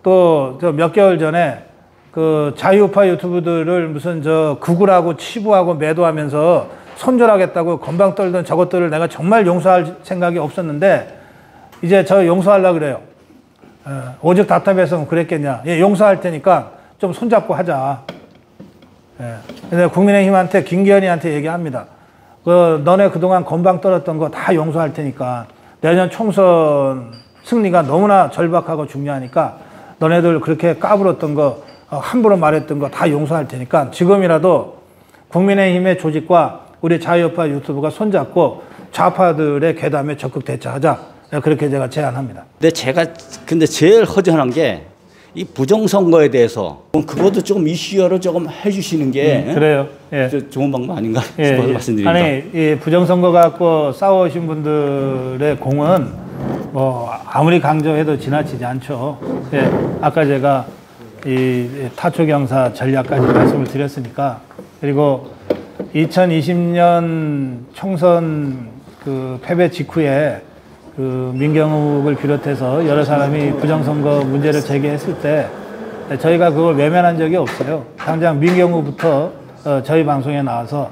또 몇 개월 전에 그 자유우파 유튜브들을 무슨 극우라고 치부하고 매도하면서 손절하겠다고 건방 떨던 저것들을 내가 정말 용서할 생각이 없었는데 이제 저 용서하려고 그래요. 오직 답답해서 그랬겠냐. 용서할 테니까 좀 손잡고 하자. 근데 국민의힘한테 김기현이한테 얘기합니다. 너네 그동안 건방 떨었던 거 다 용서할 테니까 내년 총선 승리가 너무나 절박하고 중요하니까 너네들 그렇게 까불었던 거 함부로 말했던 거 다 용서할 테니까 지금이라도 국민의힘의 조직과 우리 자유우파 유튜브가 손잡고 좌파들의 괴담에 적극 대처하자. 그렇게 제가 제안합니다. 근데 제일 허전한 게 이 부정선거에 대해서 그것도 조금 이슈화를 조금 해주시는 게 그래요. 예. 좋은 방법 아닌가 싶어서 말씀드립니다. 아니 이 부정선거 갖고 싸우신 분들의 공은 뭐 아무리 강조해도 지나치지 않죠. 예. 아까 제가 이 타초경사 전략까지 말씀을 드렸으니까 그리고 2020년 총선 그 패배 직후에 그 민경욱을 비롯해서 여러 사람이 부정선거 문제를 제기했을 때 저희가 그걸 외면한 적이 없어요. 당장 민경욱부터 저희 방송에 나와서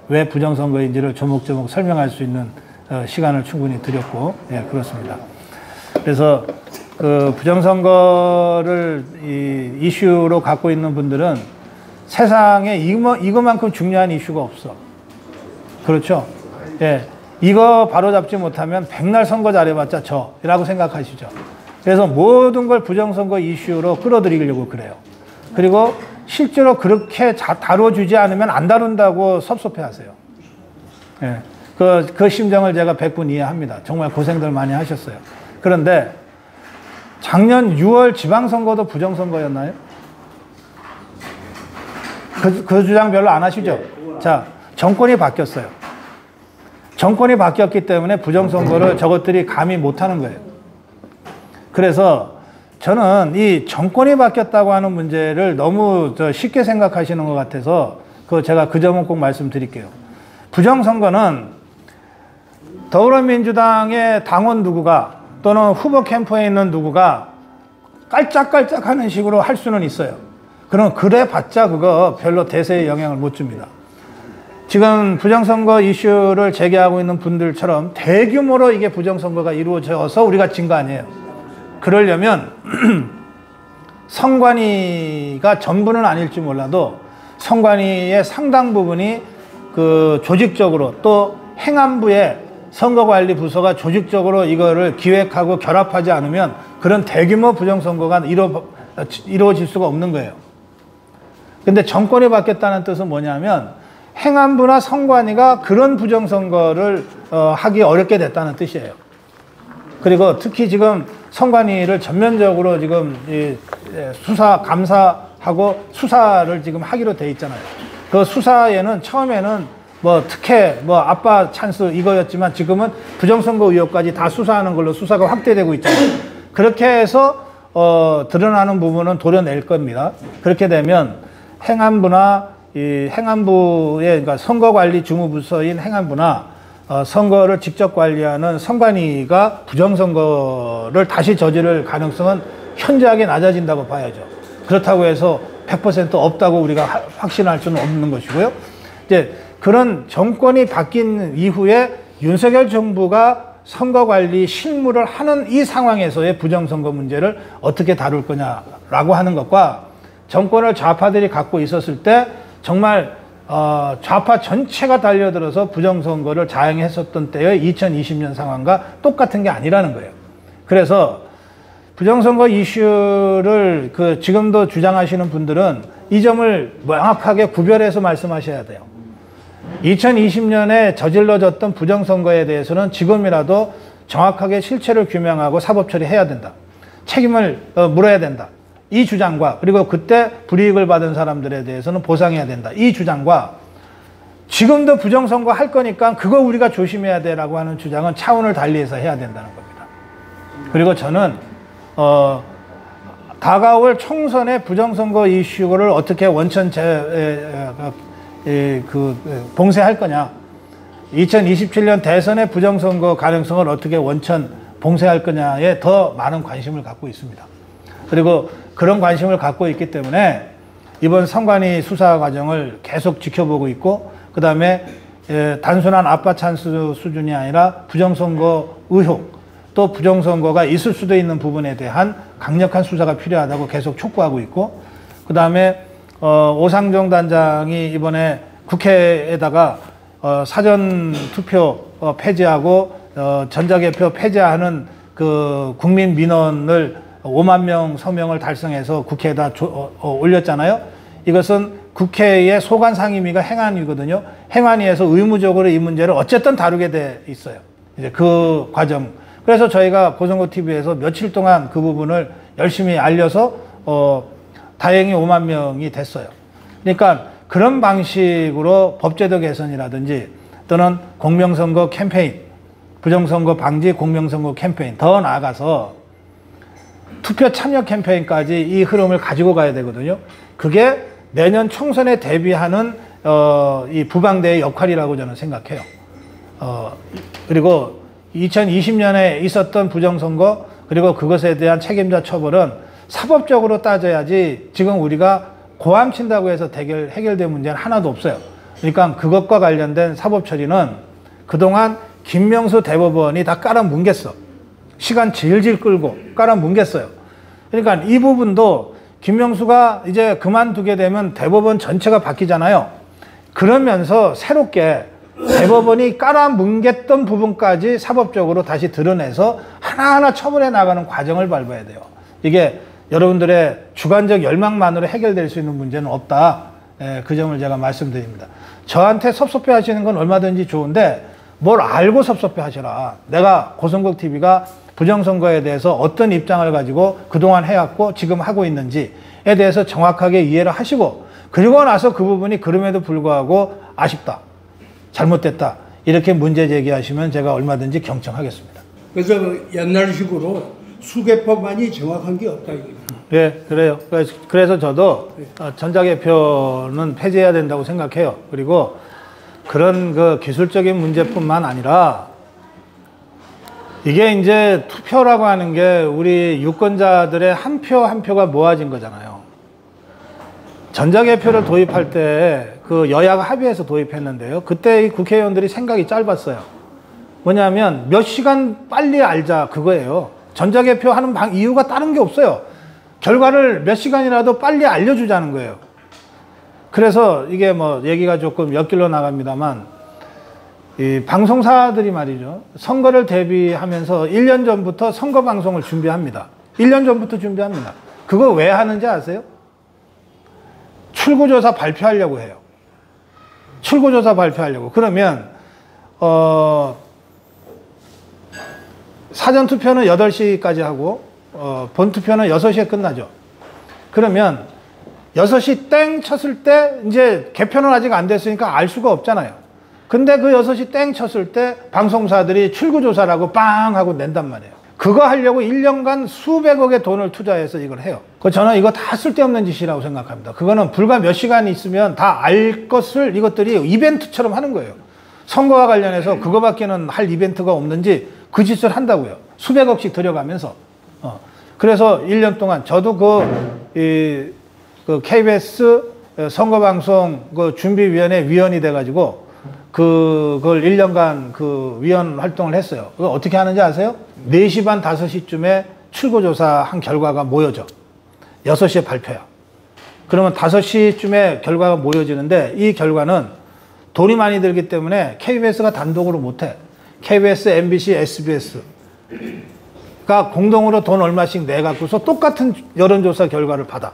왜 부정선거인지를 조목조목 설명할 수 있는 시간을 충분히 드렸고, 예, 그렇습니다. 그래서 그 부정선거를 이슈로 갖고 있는 분들은 세상에 이거만큼 중요한 이슈가 없어. 그렇죠? 예. 이거 바로잡지 못하면 백날 선거 잘해봤자 저라고 생각하시죠. 그래서 모든 걸 부정선거 이슈로 끌어들이려고 그래요. 그리고 실제로 그렇게 다뤄주지 않으면 안 다룬다고 섭섭해하세요. 예. 그 심정을 제가 100분 이해합니다. 정말 고생들 많이 하셨어요. 그런데 작년 6월 지방선거도 부정선거였나요? 그 주장 별로 안 하시죠? 자, 정권이 바뀌었어요. 정권이 바뀌었기 때문에 부정선거를 저것들이 감히 못하는 거예요. 그래서 저는 이 정권이 바뀌었다고 하는 문제를 너무 쉽게 생각하시는 것 같아서 제가 그 점은 꼭 말씀드릴게요. 부정선거는 더불어민주당의 당원 누구가 또는 후보 캠프에 있는 누구가 깔짝깔짝하는 식으로 할 수는 있어요. 그럼 그래봤자 그거 별로 대세에 영향을 못 줍니다. 지금 부정선거 이슈를 제기하고 있는 분들처럼 대규모로 이게 부정선거가 이루어져서 우리가 진 거 아니에요. 그러려면 선관위가 전부는 아닐지 몰라도 선관위의 상당 부분이 그 조직적으로 또 행안부의 선거관리 부서가 조직적으로 이거를 기획하고 결합하지 않으면 그런 대규모 부정선거가 이루어질 수가 없는 거예요. 근데 정권이 바뀌었다는 뜻은 뭐냐면 행안부나 선관위가 그런 부정선거를 하기 어렵게 됐다는 뜻이에요. 그리고 특히 지금 선관위를 전면적으로 지금 수사, 감사하고 수사를 지금 하기로 돼 있잖아요. 그 수사에는 처음에는 뭐 특혜, 뭐 아빠 찬스 이거였지만 지금은 부정선거 의혹까지 다 수사하는 걸로 수사가 확대되고 있잖아요. 그렇게 해서 드러나는 부분은 도려낼 겁니다. 그렇게 되면 행안부나 이 행안부의 그러니까 선거관리 주무부서인 행안부나 선거를 직접 관리하는 선관위가 부정선거를 다시 저지를 가능성은 현저하게 낮아진다고 봐야죠. 그렇다고 해서 100% 없다고 우리가 확신할 수는 없는 것이고요. 이제 그런 정권이 바뀐 이후에 윤석열 정부가 선거관리 실무를 하는 이 상황에서의 부정선거 문제를 어떻게 다룰 거냐라고 하는 것과 정권을 좌파들이 갖고 있었을 때 정말 좌파 전체가 달려들어서 부정선거를 자행했었던 때의 2020년 상황과 똑같은 게 아니라는 거예요. 그래서 부정선거 이슈를 지금도 주장하시는 분들은 이 점을 명확하게 구별해서 말씀하셔야 돼요. 2020년에 저질러졌던 부정선거에 대해서는 지금이라도 정확하게 실체를 규명하고 사법 처리해야 된다. 책임을 물어야 된다. 이 주장과 그리고 그때 불이익을 받은 사람들에 대해서는 보상해야 된다. 이 주장과 지금도 부정선거 할 거니까 그거 우리가 조심해야 돼라고 하는 주장은 차원을 달리해서 해야 된다는 겁니다. 그리고 저는 다가올 총선의 부정선거 이슈를 어떻게 원천 봉쇄할 거냐, 2027년 대선의 부정선거 가능성을 어떻게 원천 봉쇄할 거냐에 더 많은 관심을 갖고 있습니다. 그리고 그런 관심을 갖고 있기 때문에 이번 선관위 수사 과정을 계속 지켜보고 있고, 그 다음에 단순한 아빠 찬스 수준이 아니라 부정선거 의혹, 또 부정선거가 있을 수도 있는 부분에 대한 강력한 수사가 필요하다고 계속 촉구하고 있고, 그 다음에 오상정 단장이 이번에 국회에다가 사전투표 폐지하고 전자개표 폐지하는 그 국민 민원을 5만 명 서명을 달성해서 국회에다 올렸잖아요. 이것은 국회의 소관 상임위가 행안위거든요. 행안위에서 의무적으로 이 문제를 어쨌든 다루게 돼 있어요. 이제 그 과정. 그래서 저희가 고성고 TV에서 며칠 동안 그 부분을 열심히 알려서 다행히 5만 명이 됐어요. 그러니까 그런 방식으로 법제도 개선이라든지 또는 공명선거 캠페인, 부정선거 방지 공명선거 캠페인, 더 나아가서 투표 참여 캠페인까지 이 흐름을 가지고 가야 되거든요. 그게 내년 총선에 대비하는 이 부방대의 역할이라고 저는 생각해요. 그리고 2020년에 있었던 부정선거 그리고 그것에 대한 책임자 처벌은 사법적으로 따져야지 지금 우리가 고함 친다고 해서 해결된 문제는 하나도 없어요. 그러니까 그것과 관련된 사법 처리는 그동안 김명수 대법원이 다 깔아뭉갰어. 시간 질질 끌고 깔아뭉갰어요. 그러니까 이 부분도 김명수가 이제 그만두게 되면 대법원 전체가 바뀌잖아요. 그러면서 새롭게 대법원이 깔아뭉갰던 부분까지 사법적으로 다시 드러내서 하나하나 처벌해 나가는 과정을 밟아야 돼요. 이게 여러분들의 주관적 열망만으로 해결될 수 있는 문제는 없다. 그 점을 제가 말씀드립니다. 저한테 섭섭해 하시는 건 얼마든지 좋은데 뭘 알고 섭섭해 하셔라. 내가 고성국 TV가 부정선거에 대해서 어떤 입장을 가지고 그동안 해왔고 지금 하고 있는지에 대해서 정확하게 이해를 하시고, 그리고 나서 그 부분이 그럼에도 불구하고 아쉽다, 잘못됐다 이렇게 문제 제기하시면 제가 얼마든지 경청하겠습니다. 그래서 옛날식으로 수개표만이 정확한 게 없다 이거죠. 예, 그래요. 그래서 저도 전자개표는 폐지해야 된다고 생각해요. 그리고 그런 그 기술적인 문제뿐만 아니라 이게 이제 투표라고 하는 게 우리 유권자들의 한 표 한 표가 모아진 거잖아요. 전자개표를 도입할 때 그 여야가 합의해서 도입했는데요. 그때 이 국회의원들이 생각이 짧았어요. 뭐냐면 몇 시간 빨리 알자 그거예요. 전자개표 하는 이유가 다른 게 없어요. 결과를 몇 시간이라도 빨리 알려주자는 거예요. 그래서 이게 뭐 얘기가 조금 엿길로 나갑니다만 이 방송사들이 말이죠. 선거를 대비하면서 1년 전부터 선거 방송을 준비합니다. 1년 전부터 준비합니다. 그거 왜 하는지 아세요? 출구조사 발표하려고 해요. 출구조사 발표하려고. 그러면 사전투표는 8시까지 하고 본투표는 6시에 끝나죠. 그러면 6시 땡 쳤을 때 이제 개표는 아직 안 됐으니까 알 수가 없잖아요. 근데 그 6시 땡 쳤을 때 방송사들이 출구조사라고 빵 하고 낸단 말이에요. 그거 하려고 1년간 수백억의 돈을 투자해서 이걸 해요. 저는 이거 다 쓸데없는 짓이라고 생각합니다. 그거는 불과 몇 시간 있으면 다 알 것을 이것들이 이벤트처럼 하는 거예요. 선거와 관련해서 그거밖에는 할 이벤트가 없는지 그 짓을 한다고요. 수백억씩 들여가면서. 그래서 1년 동안 저도 그 KBS 선거방송 그 준비위원회 위원이 돼가지고 그걸 1년간 그 위원 활동을 했어요. 그거 어떻게 하는지 아세요? 4시 반 5시쯤에 출구조사 한 결과가 모여져. 6시에 발표야. 그러면 5시쯤에 결과가 모여지는데 이 결과는 돈이 많이 들기 때문에 KBS가 단독으로 못해. KBS, MBC, SBS가 공동으로 돈 얼마씩 내갖고서 똑같은 여론조사 결과를 받아.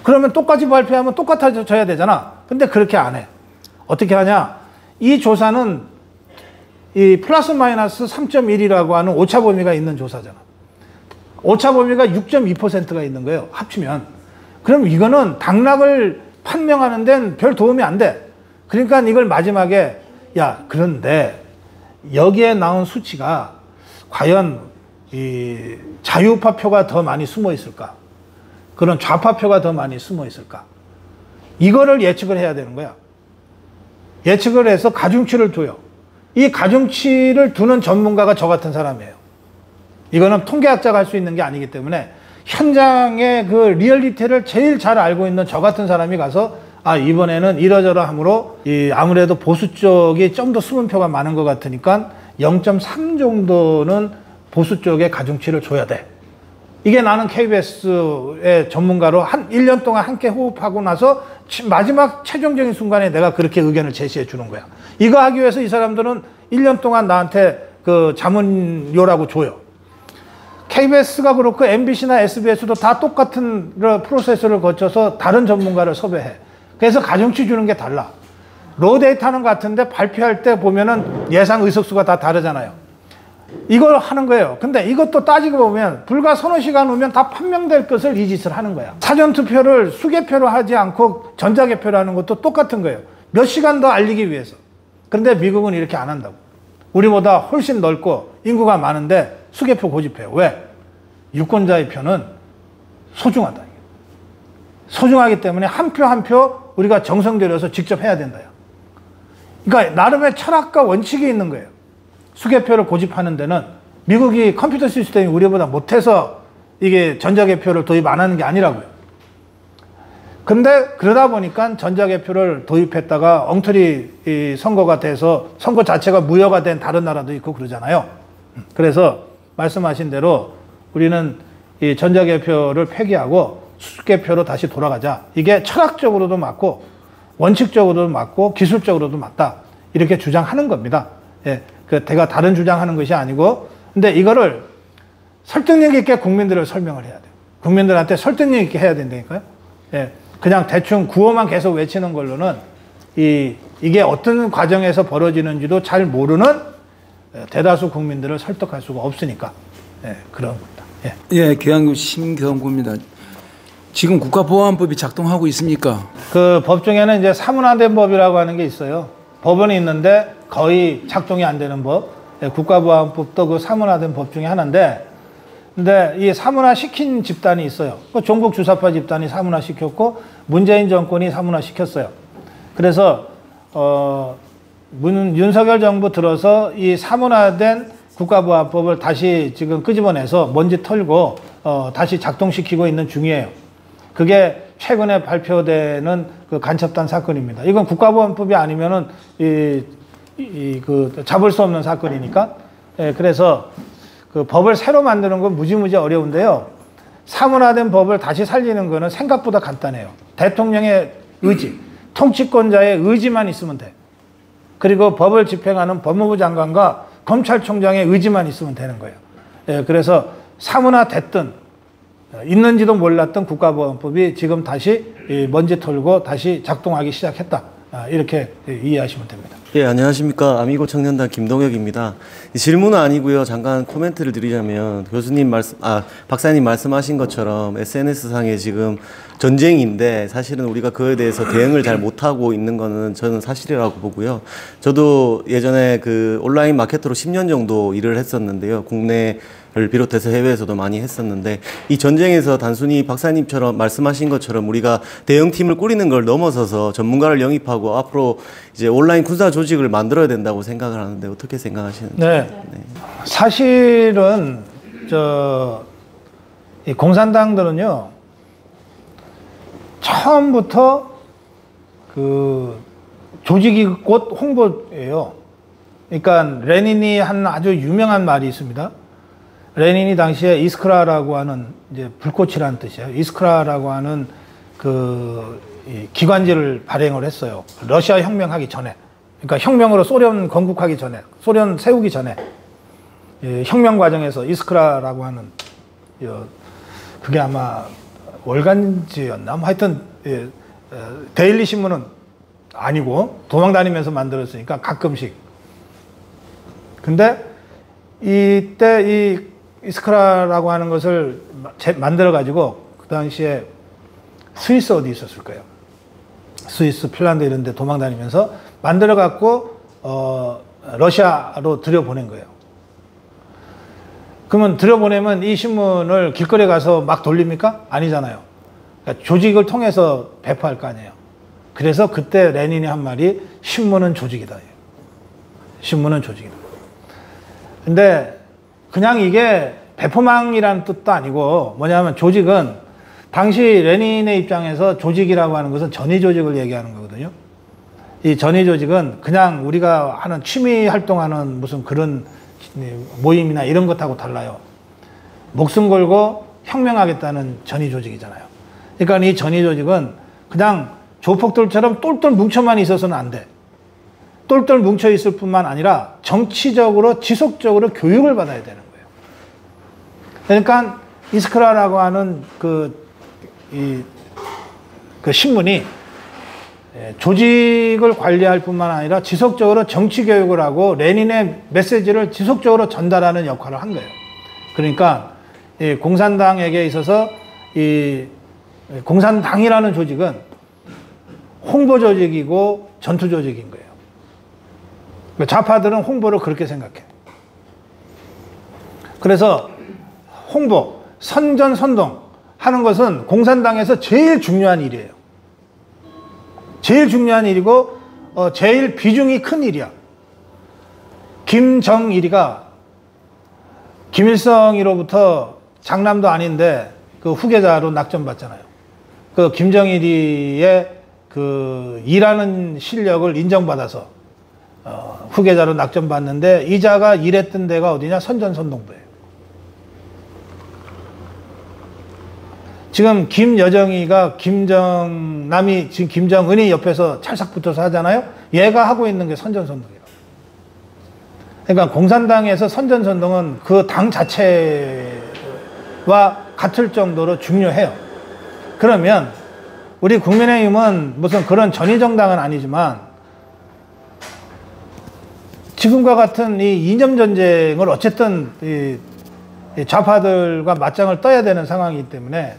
그러면 똑같이 발표하면 똑같아져야 되잖아. 근데 그렇게 안 해. 어떻게 하냐? 이 조사는 이 플러스 마이너스 3.1이라고 하는 오차 범위가 있는 조사잖아. 오차 범위가 6.2%가 있는 거예요. 합치면. 그럼 이거는 당락을 판명하는 데는 별 도움이 안 돼. 그러니까 이걸 마지막에 야, 그런데 여기에 나온 수치가 과연 이 자유파표가 더 많이 숨어 있을까? 그런 좌파표가 더 많이 숨어 있을까? 이거를 예측을 해야 되는 거야. 예측을 해서 가중치를 둬요. 이 가중치를 두는 전문가가 저 같은 사람이에요. 이거는 통계학자가 할 수 있는 게 아니기 때문에 현장의 그 리얼리티를 제일 잘 알고 있는 저 같은 사람이 가서 아, 이번에는 이러저러함으로 아무래도 보수 쪽이 좀 더 숨은 표가 많은 것 같으니까 0.3 정도는 보수 쪽에 가중치를 줘야 돼. 이게 나는 KBS의 전문가로 1년 동안 함께 호흡하고 나서 마지막 최종적인 순간에 내가 그렇게 의견을 제시해 주는 거야. 이거 하기 위해서 이 사람들은 1년 동안 나한테 그 자문료라고 줘요. KBS가 그렇고 MBC나 SBS도 다 똑같은 프로세스를 거쳐서 다른 전문가를 섭외해. 그래서 가중치 주는 게 달라. 로 데이터는 같은데 발표할 때 보면은 예상 의석수가 다 다르잖아요. 이걸 하는 거예요. 근데 이것도 따지고 보면 불과 서너 시간 후면 다 판명될 것을 이 짓을 하는 거야. 사전투표를 수개표로 하지 않고 전자개표로 하는 것도 똑같은 거예요. 몇 시간 더 알리기 위해서. 그런데 미국은 이렇게 안 한다고. 우리보다 훨씬 넓고 인구가 많은데 수개표 고집해요. 왜? 유권자의 표는 소중하다. 소중하기 때문에 한 표 한 표 우리가 정성 들여서 직접 해야 된다. 그러니까 나름의 철학과 원칙이 있는 거예요. 수개표를 고집하는 데는 미국이 컴퓨터 시스템이 우리보다 못해서 이게 전자개표를 도입 안 하는 게 아니라고요. 근데 그러다 보니까 전자개표를 도입했다가 엉터리 선거가 돼서 선거 자체가 무효가 된 다른 나라도 있고 그러잖아요. 그래서 말씀하신 대로 우리는 이 전자개표를 폐기하고 수개표로 다시 돌아가자. 이게 철학적으로도 맞고 원칙적으로도 맞고 기술적으로도 맞다. 이렇게 주장하는 겁니다. 예, 제가 다른 주장하는 것이 아니고, 근데 이거를 설득력 있게 국민들을 설명을 해야 돼요. 국민들한테 설득력 있게 해야 된다니까요. 예, 그냥 대충 구호만 계속 외치는 걸로는 이게 어떤 과정에서 벌어지는지도 잘 모르는 대다수 국민들을 설득할 수가 없으니까 예, 그런 겁니다. 예, 예, 계양구 심경구입니다. 지금 국가보안법이 작동하고 있습니까? 그 법 중에는 이제 사문화된 법이라고 하는 게 있어요. 법원이 있는데 거의 작동이 안 되는 법. 국가보안법도 그 사문화된 법 중에 하나인데 근데 이 사문화 시킨 집단이 있어요. 그 종북 주사파 집단이 사문화 시켰고 문재인 정권이 사문화 시켰어요. 그래서 윤석열 정부 들어서 이 사문화된 국가보안법을 다시 지금 끄집어내서 먼지 털고 다시 작동시키고 있는 중이에요. 그게 최근에 발표되는 그 간첩단 사건입니다. 이건 국가보안법이 아니면은 잡을 수 없는 사건이니까. 예, 그래서 그 법을 새로 만드는 건 무지무지 어려운데요. 사문화된 법을 다시 살리는 거는 생각보다 간단해요. 대통령의 의지, 통치권자의 의지만 있으면 돼. 그리고 법을 집행하는 법무부 장관과 검찰총장의 의지만 있으면 되는 거예요. 예, 그래서 사문화됐든 있는지도 몰랐던 국가보안법이 지금 다시 먼지 털고 다시 작동하기 시작했다. 이렇게 이해하시면 됩니다. 예, 안녕하십니까. 아미고 청년단 김동혁입니다. 질문은 아니고요. 잠깐 코멘트를 드리자면 박사님 말씀하신 것처럼 SNS상에 지금 전쟁인데 사실은 우리가 그에 대해서 대응을 잘 못하고 있는 거는 저는 사실이라고 보고요. 저도 예전에 그 온라인 마케터로 10년 정도 일을 했었는데요. 국내를 비롯해서 해외에서도 많이 했었는데 이 전쟁에서 단순히 박사님처럼 말씀하신 것처럼 우리가 대응팀을 꾸리는 걸 넘어서서 전문가를 영입하고 앞으로 이제 온라인 군사 조직을 만들어야 된다고 생각을 하는데 어떻게 생각하시는지. 네. 사실은 이 공산당들은요. 처음부터 그 조직이 곧 홍보예요. 그러니까 레닌이 한 아주 유명한 말이 있습니다. 레닌이 당시에 이스크라라고 하는 이제 불꽃이라는 뜻이에요. 이스크라라고 하는 그 기관지를 발행을 했어요. 러시아 혁명하기 전에. 그러니까 혁명으로 소련 건국하기 전에, 소련 세우기 전에 혁명 과정에서 이스크라라고 하는 그게 아마 월간지였나? 하여튼 데일리 신문은 아니고 도망다니면서 만들었으니까 가끔씩. 근데 이때 이 이스크라라고 하는 것을 만들어 가지고 그 당시에 스위스 어디 있었을 거예요. 스위스, 핀란드 이런 데 도망다니면서 만들어 갖고 러시아로 들여보낸 거예요. 그러면 들여보내면 이 신문을 길거리에 가서 막 돌립니까? 아니잖아요. 그러니까 조직을 통해서 배포할 거 아니에요. 그래서 그때 레닌이 한 말이 신문은 조직이다. 신문은 조직이다. 근데 그냥 이게 배포망이라는 뜻도 아니고 뭐냐면 조직은 당시 레닌의 입장에서 조직이라고 하는 것은 전위 조직을 얘기하는 거거든요. 이 전위 조직은 그냥 우리가 하는 취미 활동하는 무슨 그런 모임이나 이런 것하고 달라요. 목숨 걸고 혁명하겠다는 전위 조직이잖아요. 그러니까 이 전위 조직은 그냥 조폭들처럼 똘똘 뭉쳐만 있어서는 안 돼. 똘똘 뭉쳐 있을 뿐만 아니라 정치적으로 지속적으로 교육을 받아야 되는 거예요. 그러니까 이스크라라고 하는 그 신문이 조직을 관리할 뿐만 아니라 지속적으로 정치 교육을 하고 레닌의 메시지를 지속적으로 전달하는 역할을 한 거예요. 그러니까 이 공산당에게 있어서 이 공산당이라는 조직은 홍보 조직이고 전투 조직인 거예요. 좌파들은 홍보를 그렇게 생각해. 그래서 홍보, 선전선동 하는 것은 공산당에서 제일 중요한 일이에요. 제일 중요한 일이고 제일 비중이 큰 일이야. 김정일이가 김일성이로부터 장남도 아닌데 그 후계자로 낙점받잖아요. 그 김정일이의 그 일하는 실력을 인정받아서 후계자로 낙점받는데 이자가 일했던 데가 어디냐? 선전선동부예요. 지금 김여정이가 김정남이 지금 김정은이 옆에서 찰싹 붙어서 하잖아요. 얘가 하고 있는 게 선전선동이에요. 그러니까 공산당에서 선전선동은 그 당 자체와 같을 정도로 중요해요. 그러면 우리 국민의힘은 무슨 그런 전위정당은 아니지만 지금과 같은 이 이념 전쟁을 어쨌든 이 좌파들과 맞짱을 떠야 되는 상황이기 때문에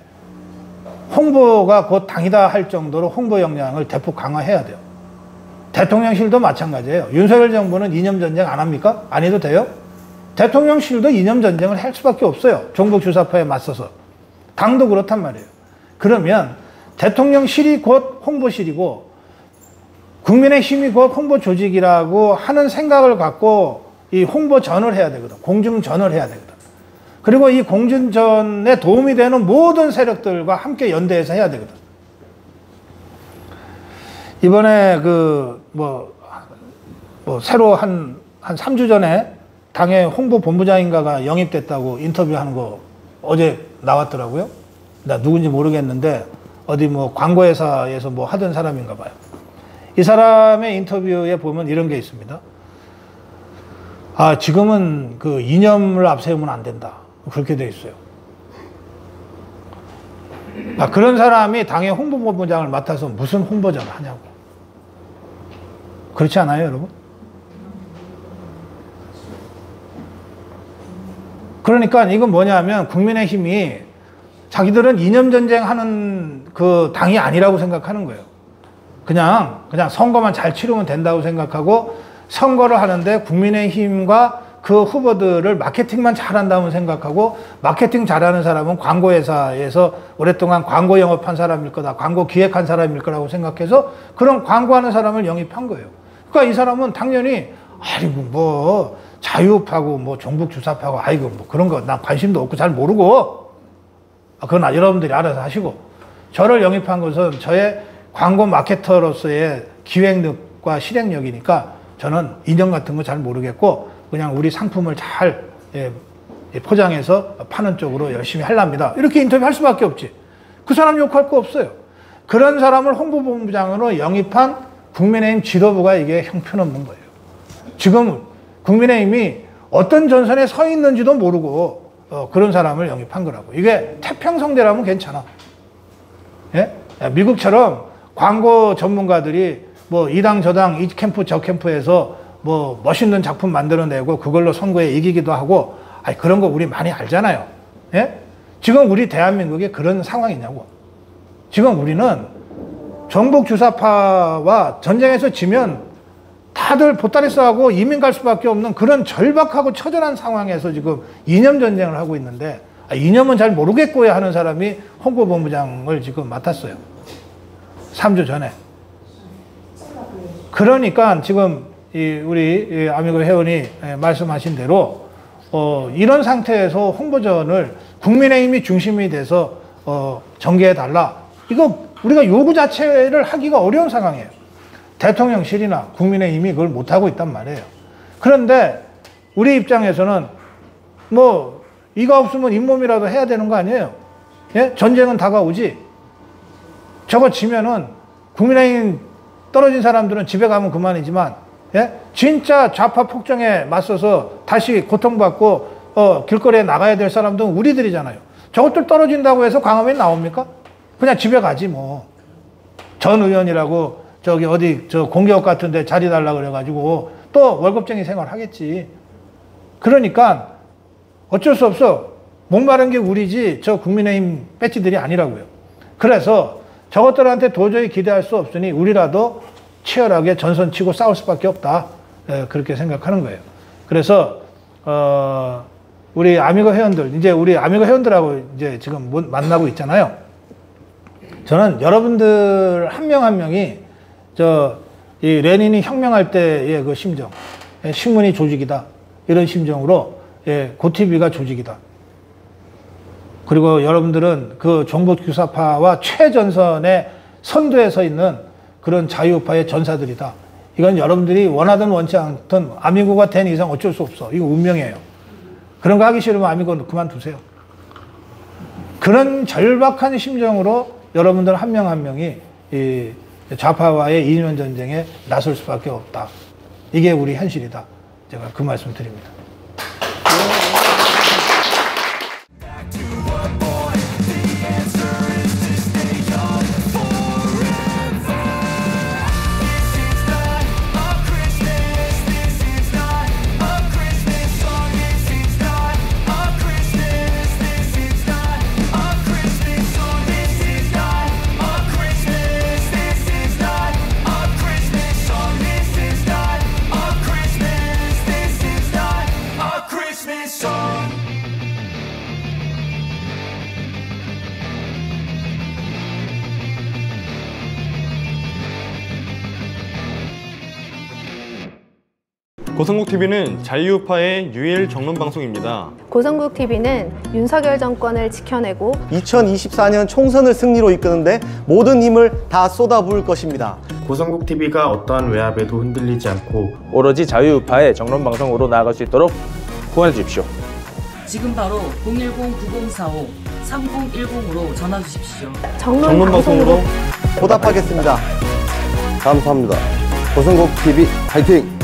홍보가 곧 당이다 할 정도로 홍보 역량을 대폭 강화해야 돼요. 대통령실도 마찬가지예요. 윤석열 정부는 이념 전쟁 안 합니까? 안 해도 돼요? 대통령실도 이념 전쟁을 할 수밖에 없어요. 종북 주사파에 맞서서. 당도 그렇단 말이에요. 그러면 대통령실이 곧 홍보실이고 국민의힘이 곧 홍보 조직이라고 하는 생각을 갖고 이 홍보전을 해야 되거든. 공중전을 해야 되거든. 그리고 이 공중전에 도움이 되는 모든 세력들과 함께 연대해서 해야 되거든. 이번에 새로 한 3주 전에 당의 홍보본부장인가가 영입됐다고 인터뷰하는 거 어제 나왔더라고요. 나 누군지 모르겠는데 어디 광고회사에서 하던 사람인가 봐요. 이 사람의 인터뷰에 보면 이런 게 있습니다. 아, 지금은 그 이념을 앞세우면 안 된다. 그렇게 돼 있어요. 아, 그런 사람이 당의 홍보본부장을 맡아서 무슨 홍보전을 하냐고. 그렇지 않아요, 여러분? 그러니까 이건 뭐냐면 국민의힘이 자기들은 이념전쟁 하는 그 당이 아니라고 생각하는 거예요. 그냥 선거만 잘 치르면 된다고 생각하고 선거를 하는데 국민의힘과 그 후보들을 마케팅만 잘한다고 생각하고 마케팅 잘하는 사람은 광고회사에서 오랫동안 광고 영업한 사람일 거다. 광고 기획한 사람일 거라고 생각해서 그런 광고하는 사람을 영입한 거예요. 그러니까 이 사람은 당연히 아이고 자유파고 종북 주사파고 아이고 그런 거 난 관심도 없고 잘 모르고 그건 여러분들이 알아서 하시고 저를 영입한 것은 저의 광고 마케터로서의 기획력과 실행력이니까 저는 이념 같은 거 잘 모르겠고 그냥 우리 상품을 잘 포장해서 파는 쪽으로 열심히 하랍니다. 이렇게 인터뷰할 수밖에 없지. 그 사람 욕할 거 없어요. 그런 사람을 홍보본부장으로 영입한 국민의힘 지도부가 이게 형편없는 거예요. 지금 국민의힘이 어떤 전선에 서 있는지도 모르고 그런 사람을 영입한 거라고. 이게 태평성대라면 괜찮아. 예? 미국처럼 광고 전문가들이 이 당 저 당 이 캠프 저 캠프에서 멋있는 작품 만들어내고 그걸로 선거에 이기기도 하고 그런 거 우리 많이 알잖아요. 예? 지금 우리 대한민국이 그런 상황이냐고. 지금 우리는 정복 주사파와 전쟁에서 지면 다들 보따리 싸고 이민 갈 수밖에 없는 그런 절박하고 처절한 상황에서 지금 이념 전쟁을 하고 있는데 이념은 잘 모르겠고요 하는 사람이 홍보본부장을 지금 맡았어요. 3주 전에. 그러니까 지금 우리 아미고 회원이 말씀하신 대로 이런 상태에서 홍보전을 국민의힘이 중심이 돼서 전개해달라. 이거 우리가 요구 자체를 하기가 어려운 상황이에요. 대통령실이나 국민의힘이 그걸 못하고 있단 말이에요. 그런데 우리 입장에서는 이가 없으면 잇몸이라도 해야 되는 거 아니에요? 예? 전쟁은 다가오지. 저거 지면은 국민의힘 떨어진 사람들은 집에 가면 그만이지만 진짜 좌파 폭정에 맞서서 다시 고통받고 길거리에 나가야 될 사람들은 우리들이잖아요. 저것들 떨어진다고 해서 광화문에 나옵니까? 그냥 집에 가지 뭐. 전 의원이라고 저기 어디 저 공개업 같은 데 자리 달라고 그래가지고 또 월급쟁이 생활 하겠지. 그러니까 어쩔 수 없어. 목마른 게 우리지 저 국민의힘 배지들이 아니라고요. 그래서 저것들한테 도저히 기대할 수 없으니 우리라도 치열하게 전선치고 싸울 수밖에 없다. 그렇게 생각하는 거예요. 그래서 우리 아미고 회원들, 이제 우리 아미고 회원들하고 이제 지금 만나고 있잖아요. 저는 여러분들 한 명 한 명이 이 레닌이 혁명할 때의 그 심정, 신문이 조직이다. 이런 심정으로 고티비가 조직이다. 그리고 여러분들은 그 종북 주사파와 최전선의 선두에 서 있는 그런 자유파의 전사들이다. 이건 여러분들이 원하든 원치 않든 아미고가 된 이상 어쩔 수 없어. 이거 운명이에요. 그런 거 하기 싫으면 아미고 그만두세요. 그런 절박한 심정으로 여러분들 한 명 한 명이 이 좌파와의 이념 전쟁에 나설 수밖에 없다. 이게 우리 현실이다. 제가 그 말씀 드립니다. 고성국TV는 자유우파의 유일 정론 방송입니다. 고성국TV는 윤석열 정권을 지켜내고 2024년 총선을 승리로 이끄는데 모든 힘을 다 쏟아부을 것입니다. 고성국TV가 어떠한 외압에도 흔들리지 않고 오로지 자유우파의 정론 방송으로 나아갈 수 있도록 후원해 주십시오. 지금 바로 010-9045-3010으로 전화 주십시오. 정론 방송으로 보답하겠습니다. 감사합니다. 고성국TV 화이팅!